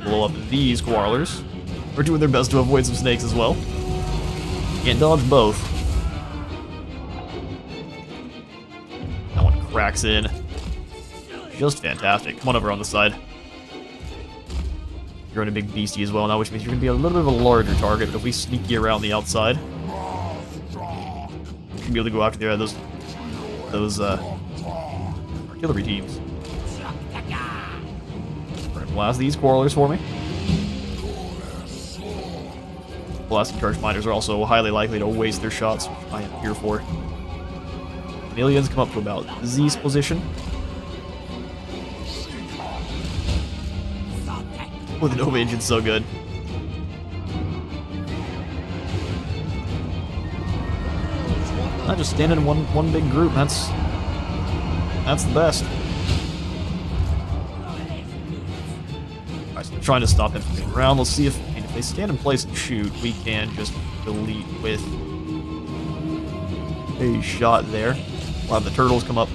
Blow up these quarrelers. They're doing their best to avoid some snakes as well. Can't dodge both. That one cracks in. Just fantastic. Come on over on the side. You're in a big beastie as well now, which means you're going to be a little bit of a larger target, but if we sneak you around the outside, you're going to be able to go after those artillery teams. Blast these quarrelers for me. Blasting charge miners are also highly likely to waste their shots, which I am here for. Aliens come up to about Z's position. Oh, the Nova engine's so good. Not just standing in one big group. That's the best. Trying to stop him from getting around. Let's see if they stand in place and shoot, we can just delete with a shot there. We'll have the turtles come up,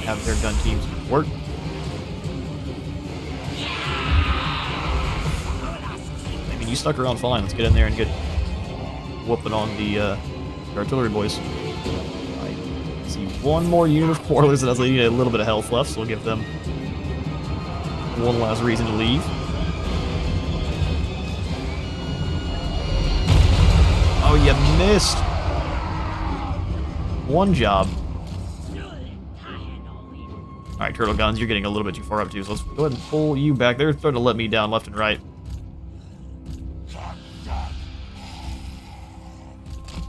have their gun teams work. I mean, you stuck around fine. Let's get in there and get whooping on the artillery boys. I see one more unit of quarrelers that has a little bit of health left, so we'll give them one last reason to leave. Oh, you missed! One job. Alright, turtle guns, you're getting a little bit too far up too, so let's go ahead and pull you back. They're starting to let me down left and right.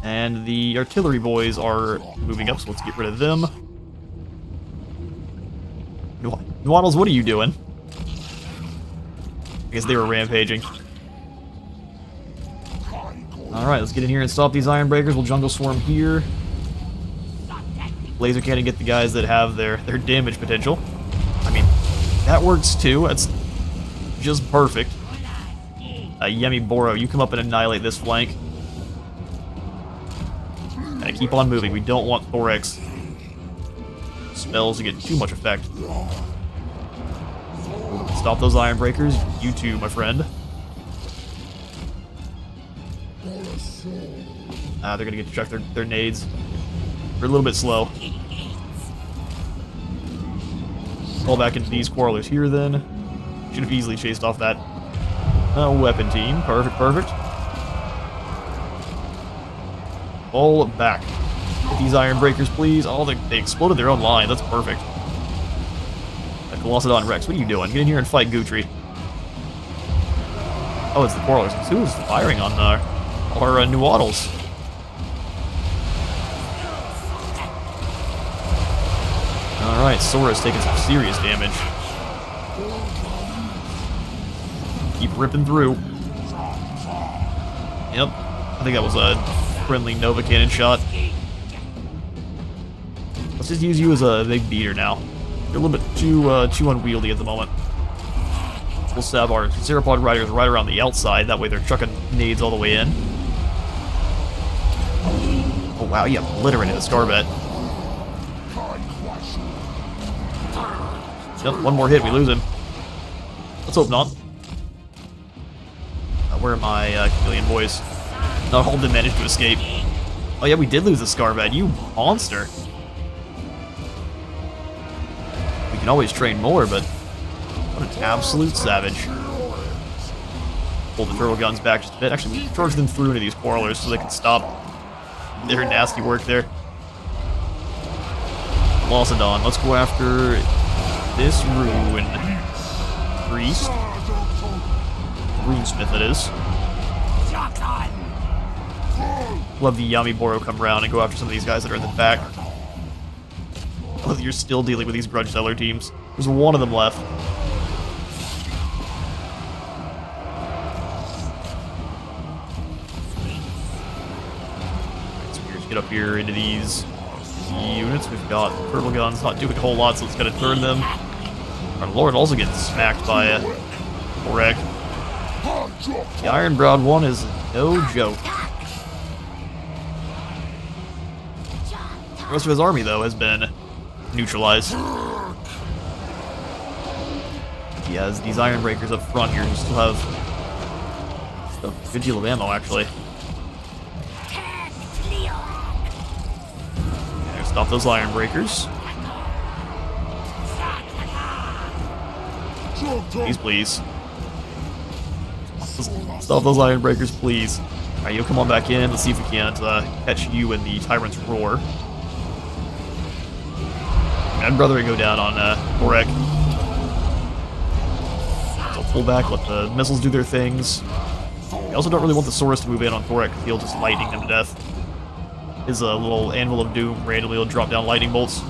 And the artillery boys are moving up, so let's get rid of them. Waddles, what are you doing? I guess they were rampaging. Alright, let's get in here and stop these iron breakers. We'll jungle swarm here. Laser cannon get the guys that have their damage potential. I mean, that works too. That's just perfect. Yemi Boro, you come up and annihilate this flank. And keep on moving. We don't want Thorax spells to get too much effect. Stop those iron breakers. You too, my friend. They're gonna get to chuck their nades. We're a little bit slow. Fall back into these quarrelers here then. Should have easily chased off that weapon team. Perfect, perfect. Fall back. Get these iron breakers, please. Oh, they exploded their own line. That's perfect. Colossodon Rex, what are you doing? Get in here and fight Guthrie. Oh, it's the quarrelers. Who's firing on our new Waddles? Alright, Sora's taking some serious damage. Keep ripping through. Yep. I think that was a friendly Nova Cannon shot. Let's just use you as a big beater now. You're a little bit too unwieldy at the moment. We'll stab our Ceropod Riders right around the outside. That way they're chucking nades all the way in. Oh wow, you obliterated the Scarbat. Yep, one more hit, we lose him. Let's hope not. Where are my chameleon boys? Not all of them managed to escape. Oh yeah, we did lose the Scarbat, you monster. We can always train more, but what an absolute savage. Pull the turtle guns back just a bit. Actually, we charge them through into these quarrelers so they can stop their nasty work there. Losodon, let's go after this Rune Priest. Runesmith, it is. Love the Yami Boro come around and go after some of these guys that are in the back. Oh, you're still dealing with these grudge seller teams. There's one of them left. Alright, so here's get up here into these units. We've got purple guns, not doing a whole lot, so let's gotta turn them. Our Lord also getting smacked by a wreck. The Iron-Browed one is no joke. The rest of his army, though, has been neutralized. He has these Iron Breakers up front here who still have a good deal of ammo, actually. Okay, stop those Iron Breakers. Please, please. Stop those Iron Breakers, please. Alright, you'll come on back in. Let's see if we can't catch you in the Tyrant's Roar. I'd rather it go down on Korek. So pull back, let the missiles do their things. I also don't really want the Saurus to move in on Korek because he'll just lightning him to death. His little Anvil of Doom randomly will drop down lightning bolts.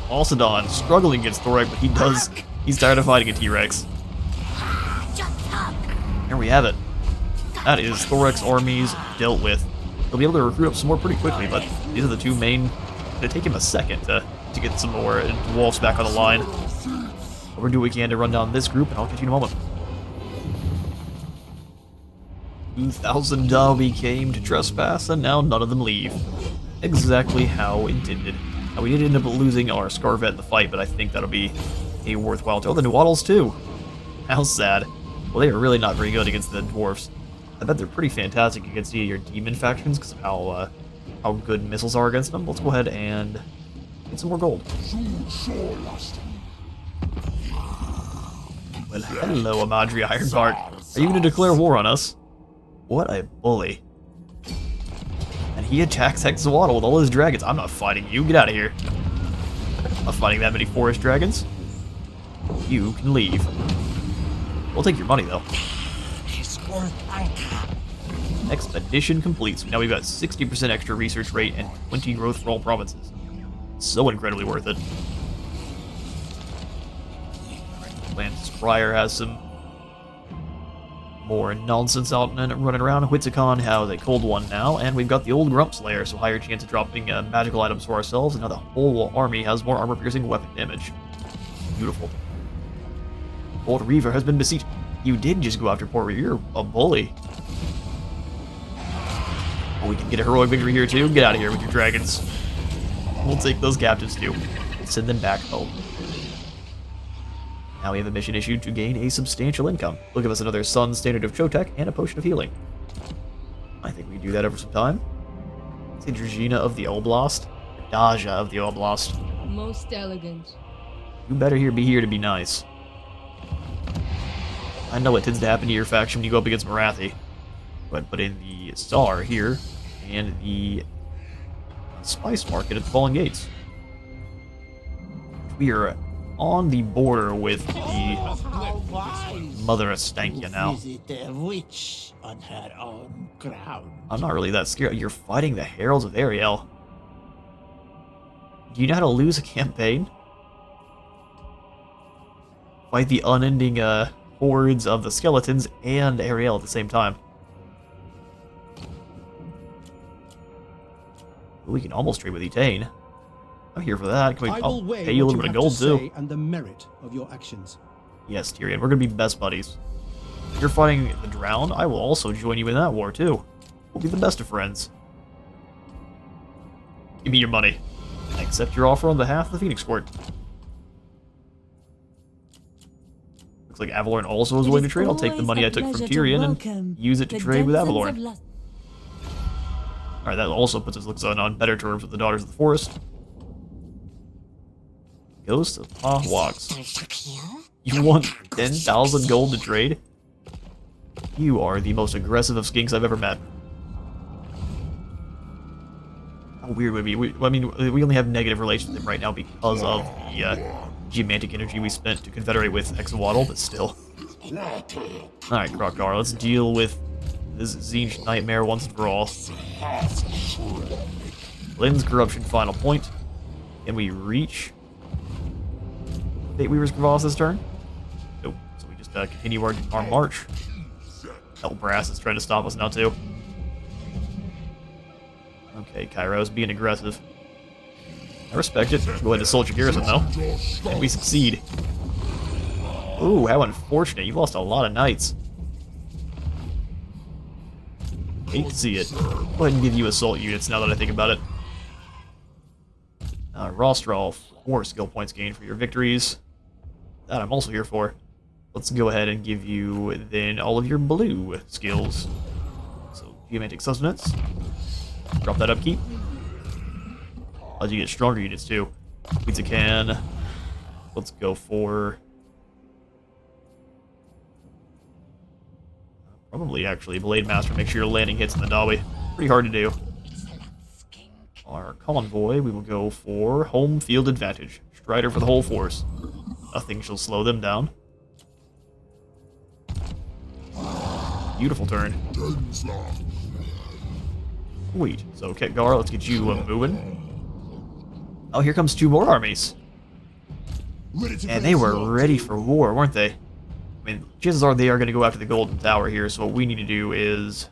Alcedon struggling against Thorek, but he's tired of fighting a T-Rex. There we have it. That is Thorek's armies dealt with. He'll be able to recruit up some more pretty quickly, but these are the two main. It's gonna take him a second to get some more wolves back on the line. But we're doing what we can to run down this group, and I'll catch you in a moment. 2,000 Dawi came to trespass, and now none of them leave. Exactly how intended. Now, we did end up losing our Scarvet in the fight, but I think that'll be a worthwhile. Oh, the Nuaddles too. How sad. Well, they are really not very good against the dwarfs. I bet they're pretty fantastic against your demon factions because of how good missiles are against them. Let's go ahead and get some more gold. Well, hello, Amadri Ironheart. Are you going to declare war on us? What a bully. And he attacks Hexawaddle with all his dragons. I'm not fighting you. Get out of here. I'm not fighting that many forest dragons. You can leave. We'll take your money, though. Expedition complete. So now we've got 60% extra research rate and 20 growth for all provinces. So incredibly worth it. Lance Pryor has some more nonsense out and running around. Whitsikon has a cold one now, and we've got the old Grump Slayer, so higher chance of dropping magical items for ourselves, and now the whole army has more armor-piercing weapon damage. Beautiful. Port Reaver has been besieged. You did just go after Port Reaver. You're a bully. Oh, we can get a heroic victory here too. Get out of here with your dragons. We'll take those captives too. And send them back home. Now we have a mission issued to gain a substantial income. Will give us another Sun Standard of Chotek and a Potion of Healing. I think we do that over some time. Say Dragina of the Oblast. Daja of the Oblast. Most elegant. You better be here to be nice. I know what tends to happen to your faction when you go up against Marathi. Go ahead and put in the Star here, and the Spice Market at the Fallen Gates. We are on the border with the Mother of Stankia now. I'm not really that scared. You're fighting the Heralds of Ariel. Do you know how to lose a campaign? Fight the unending hordes of the skeletons and Ariel at the same time. We can almost trade with Etain. I'm here for that. I'll pay you a little bit of gold too. And the merit of your actions. Yes, Tyrion, we're gonna be best buddies. If you're fighting the Drowned, I will also join you in that war too. We'll be the best of friends. Give me your money. I accept your offer on behalf of the Phoenix Court. Looks like Avalorn also is willing to trade. I'll take the money I took from Tyrion and use it to trade with Avalorn. Alright, that also puts us on better terms with the Daughters of the Forest. Ghost of Pahwax. You want 10,000 gold to trade? You are the most aggressive of skinks I've ever met. How weird would it be? We only have negative relations with him right now because of the geomantic energy we spent to confederate with Hexawaddle, but still. Alright, Kroq-Gar, let's deal with this Tzeentch nightmare once and for all. Lynn's corruption final point. Can we reach Fate Weaver's Crevasse turn? Nope. So we just continue our march. Hellbrass is trying to stop us now too. Okay, Kairo's being aggressive. I respect it. Go ahead and assault your garrison though. And we succeed. Ooh, how unfortunate. You lost a lot of knights. Hate to see it. Go ahead and give you assault units now that I think about it. Rostral, 4 skill points gained for your victories. That I'm also here for. Let's go ahead and give you then all of your blue skills. So, Geomantic Sustenance. Drop that upkeep. As you get stronger units too. Pizza Can. Let's go for... probably actually Blade Master. Make sure your landing hits in the Dawi. Pretty hard to do. Our convoy, we will go for home field advantage. Strider for the whole force. Nothing shall slow them down. Beautiful turn. Sweet. So, Kroq-Gar, let's get you moving. Oh, here comes 2 more armies. And they were ready for war, weren't they? I mean, chances are they are going to go after the Golden Tower here, so what we need to do is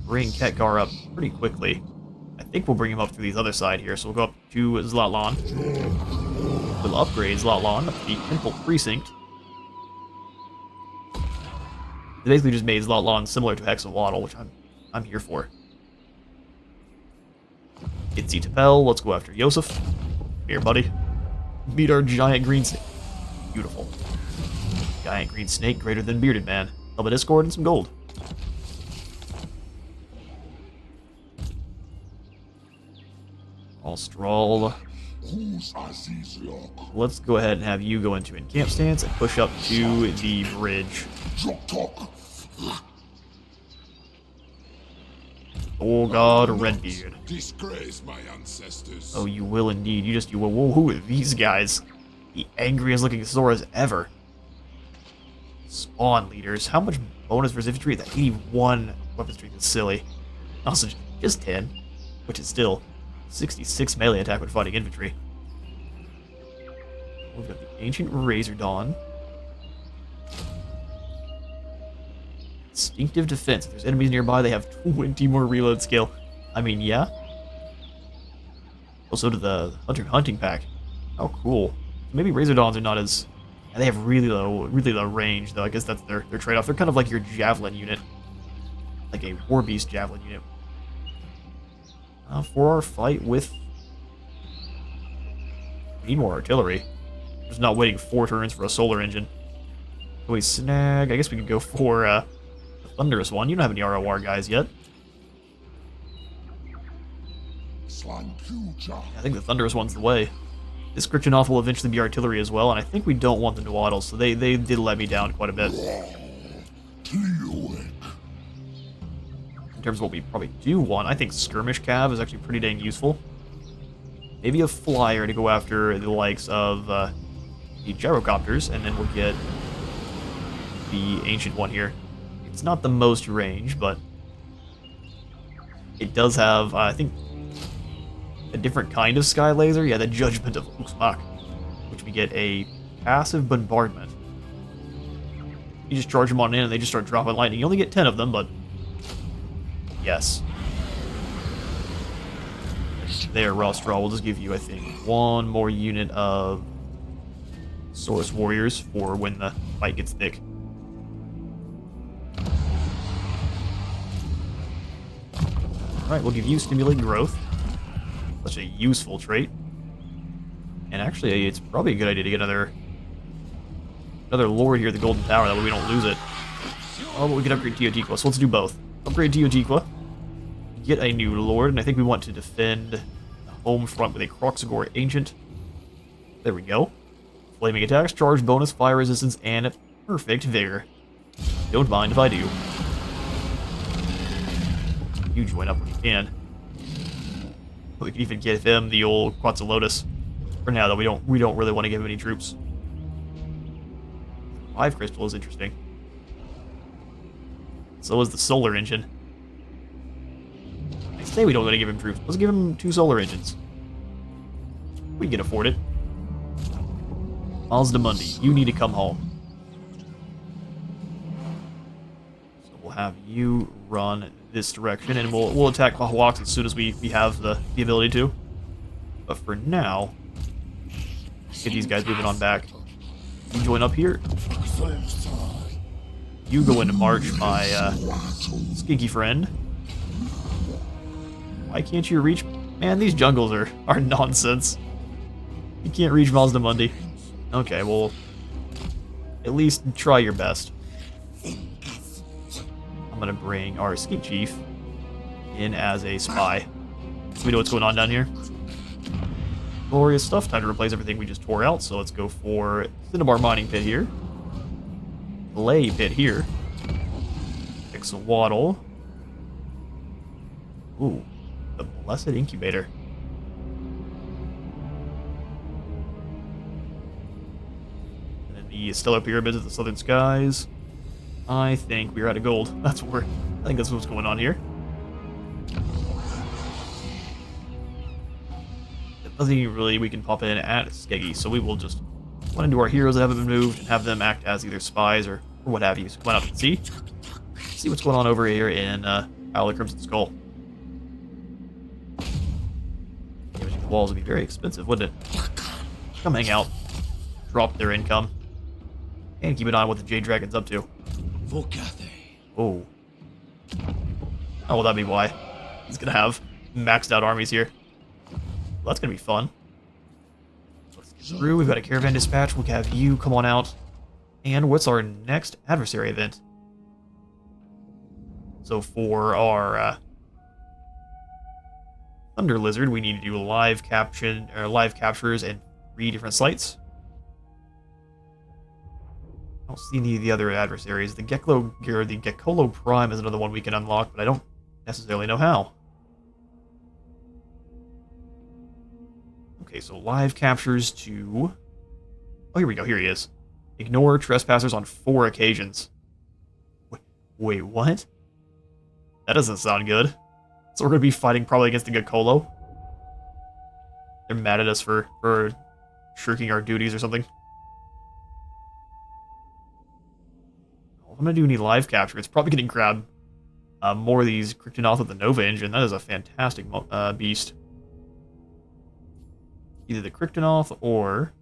bring Kroq-Gar up pretty quickly. I think we'll bring him up through these other side here, so we'll go up to Zlatlan. We'll upgrade Zlatlan up to the Temple Precinct. They basically just made Zlatlan similar to Hexawaddle, which I'm here for. Itzi Tapel, let's go after Yosef. Here, buddy. Beat our giant green snake. Beautiful. Giant green snake greater than Bearded Man. A little bit of discord and some gold. Austral. Let's go ahead and have you go into encamp stance and push up to the bridge. Oh god, Redbeard. Disgrace my ancestors. Oh, you will indeed. You will. Whoa, who are these guys? The angriest looking Soras ever. Spawn leaders. How much bonus versus infantry? That 81 weapon strength is silly. Also, just 10, which is still 66 melee attack when fighting infantry. We've got the Ancient Razor Dawn. Instinctive Defense. If there's enemies nearby, they have 20 more reload skill. I mean, yeah. Also to the Hunting Pack. Oh, cool. Maybe Razor Dawns are not as... and they have really low range, though. I guess that's their trade-off. They're kind of like your Javelin unit. Like a War Beast Javelin unit. For our fight with... we need more artillery. Just not waiting 4 turns for a solar engine. Can we snag... I guess we could go for the Thunderous one. You don't have any ROR guys yet. I think the Thunderous one's the way. This Krikchanoth will eventually be artillery as well, and I think we don't want them to waddle, so they did let me down quite a bit. In terms of what we probably do want, I think Skirmish Cav is actually pretty dang useful. Maybe a Flyer to go after the likes of the Gyrocopters, and then we'll get the Ancient one here. It's not the most range, but it does have, I think, a different kind of sky laser. Yeah, the Judgment of Uxmak, which we get a passive bombardment. You just charge them on in and they just start dropping lightning. You only get 10 of them, but yes. There, Rostral will just give you, I think, 1 more unit of Source Warriors for when the fight gets thick. Alright, we'll give you Stimulate Growth. Such a useful trait. And actually, it's probably a good idea to get another Lord here at the Golden Tower, that way we don't lose it. Oh, but we can upgrade Teotihuacan, so let's do both. Upgrade Teotihuacan, get a new Lord, and I think we want to defend the home front with a Kroq-Gar Ancient. There we go. Flaming attacks, charge bonus, fire resistance, and perfect vigor. Don't mind if I do. You join up when you can. We can even give him the old Quetzalcoatlus. For now, though, we don't really want to give him any troops. 5 crystal is interesting. So is the solar engine. I say we don't want to give him troops. Let's give him 2 solar engines. We can afford it. Mazdamundi, you need to come home. So we'll have you run this direction, and we'll attack Mahawaks as soon as we have the ability to. But for now, get these guys moving on back. You join up here. You go into march, my skinky friend. Why can't you reach? Man, these jungles are nonsense. You can't reach Mazdamundi. Okay, well, at least try your best. I'm gonna bring our Skeet Chief in as a spy. So we know what's going on down here. Glorious stuff. Time to replace everything we just tore out, so let's go for Cinnabar Mining Pit here. Lay Pit here. Fix a Waddle. Ooh, the Blessed Incubator. And then the Stellar Pyramids of the Southern Skies. I think we're out of gold. I think that's what's going on here. Nothing really we can pop in at Skeggy, so we will just run into our heroes that haven't been moved and have them act as either spies or what have you. So come on out and see what's going on over here in Isle of Crimson Skull. Damaging the walls would be very expensive, wouldn't it? Come hang out, drop their income, and keep an eye on what the Jade Dragon's up to. Oh. Oh, well, that'd be why. He's gonna have maxed out armies here. Well, that's gonna be fun. Let's get through. We've got a caravan dispatch. We'll have you come on out. And what's our next adversary event? So for our Thunder Lizard, we need to do live captures and 3 different sites. I don't see any of the other adversaries. The Gekolo Prime is another one we can unlock, but I don't necessarily know how. Okay, so live captures to... Oh, here we go. Here he is. Ignore trespassers on 4 occasions. Wait, what? That doesn't sound good. So we're going to be fighting probably against the Gekolo? They're mad at us for shirking our duties or something. I'm going to do any live capture. It's probably going to grab more of these Kryptonoth with the Nova engine. That is a fantastic beast. Either the Kryptonoth or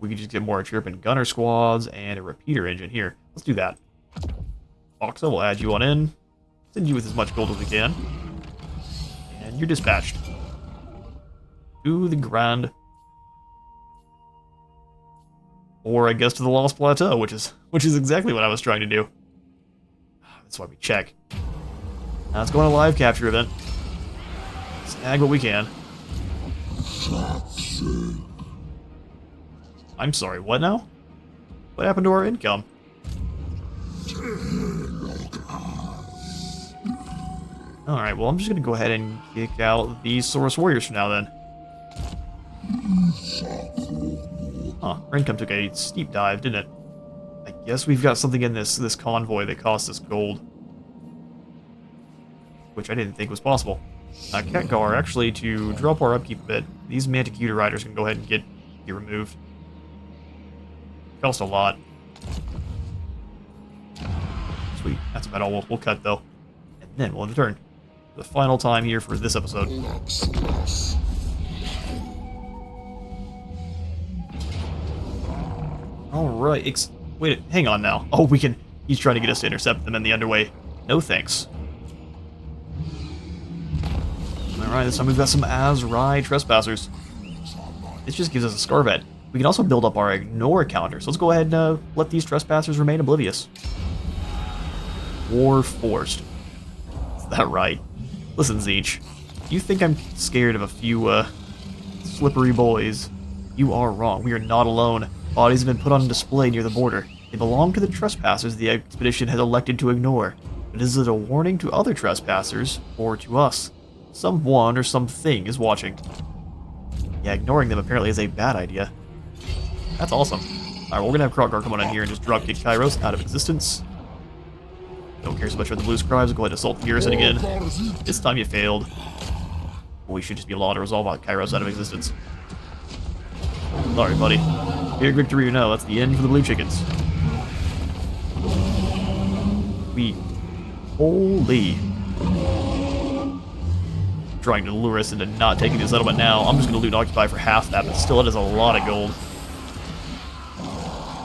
we could just get more Chirpin Gunner squads and a repeater engine here. Let's do that. Oxa, we'll add you on in. Send you with as much gold as we can. And you're dispatched. To the Grand... Or I guess to the Lost Plateau, which is exactly what I was trying to do. That's why we check. Now let's go on a live capture event. Snag what we can. I'm sorry, what now? What happened to our income? Alright, well I'm just gonna go ahead and kick out these Saurus Warriors for now then. Huh, our income took a steep dive, didn't it? I guess we've got something in this convoy that cost us gold. Which I didn't think was possible. Khadgar, actually, to drop our upkeep a bit, these Mantiquita Riders can go ahead and get removed. Cost a lot. Sweet, that's about all we'll cut though. And then we'll return. The final time here for this episode. Alright, wait, hang on now. Oh, he's trying to get us to intercept them in the underway. No thanks. Alright, this time we've got some Azrai Trespassers. This just gives us a Scarvet. We can also build up our Ignore counter, so let's go ahead and let these Trespassers remain oblivious. War Forced. Is that right? Listen, Zeech, you think I'm scared of a few, slippery boys? You are wrong. We are not alone. Bodies have been put on display near the border. They belong to the trespassers the expedition has elected to ignore. But is it a warning to other trespassers, or to us? Someone or something is watching. Yeah, ignoring them apparently is a bad idea. That's awesome. Alright, well, we're gonna have Kroq-Gar come on in here and just drop kick Kairos out of existence. Don't care so much about the blue scribes. Go ahead and assault the garrison again. This time you failed. We should just be able to resolve Kairos out of existence. Sorry, buddy. Big victory or no, that's the end for the blue chickens. Holy. Trying to lure us into not taking the settlement now. I'm just going to loot and occupy for half that, but still it is a lot of gold.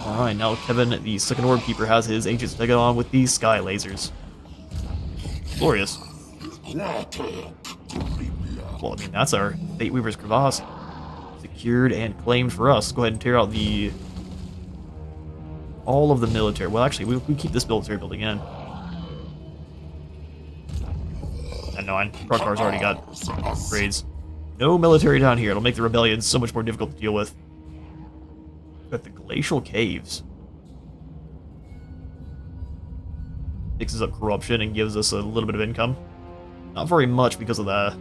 Alright, now Kevin, the second orb keeper, has his agents taken on with these sky lasers. Glorious. Well, I mean, that's our Fate Weaver's crevasse. Secured and claimed for us. Go ahead and tear out all of the military. Well, actually, we keep this military building in. I know, Kroq-Gar's already got upgrades. No military down here. It'll make the rebellion so much more difficult to deal with. Got the glacial caves. Mixes up corruption and gives us a little bit of income. Not very much because of the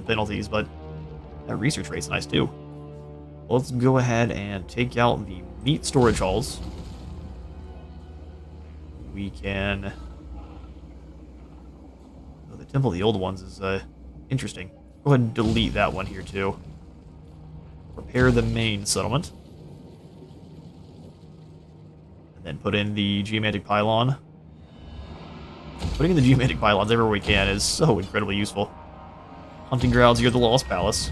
penalties, but that research rate's nice too. Let's go ahead and take out the meat storage halls. We can... Oh, the Temple of the Old Ones is interesting. Go ahead and delete that one here too. Repair the main settlement. And then put in the geomantic pylon. Putting in the geomantic pylons everywhere we can is so incredibly useful. Hunting grounds here at the Lost Palace.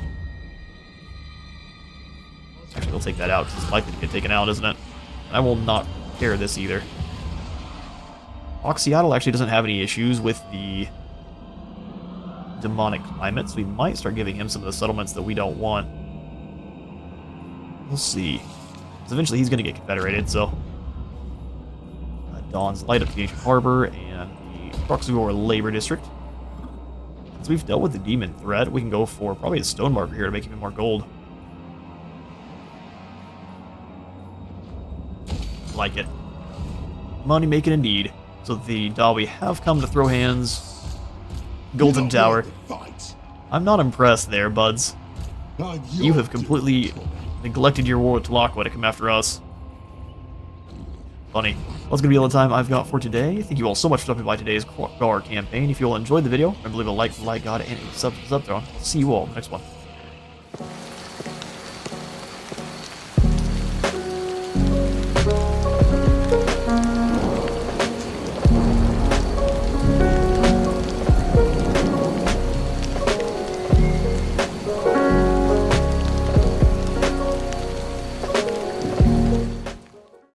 Actually, we'll take that out because it's likely to get taken out, isn't it? And I will not repair this either. Seattle actually doesn't have any issues with the demonic climate, so we might start giving him some of the settlements that we don't want. We'll see. Because eventually he's going to get confederated, so... Dawn's light up the ancient harbor and the Kroq-Gar labor district. Since we've dealt with the demon threat, we can go for probably a stone marker here to make even more gold. Like it. Money making indeed. So the Dawi have come to throw hands. Golden Tower. I'm not impressed there, buds. You have completely neglected your war with Tlaqua to come after us. Funny. Well, that's going to be all the time I've got for today. Thank you all so much for stopping by today's Kroq-Gar campaign. If you all enjoyed the video, remember to leave a like for the like god and a sub for the sub thrown. See you all in the next one.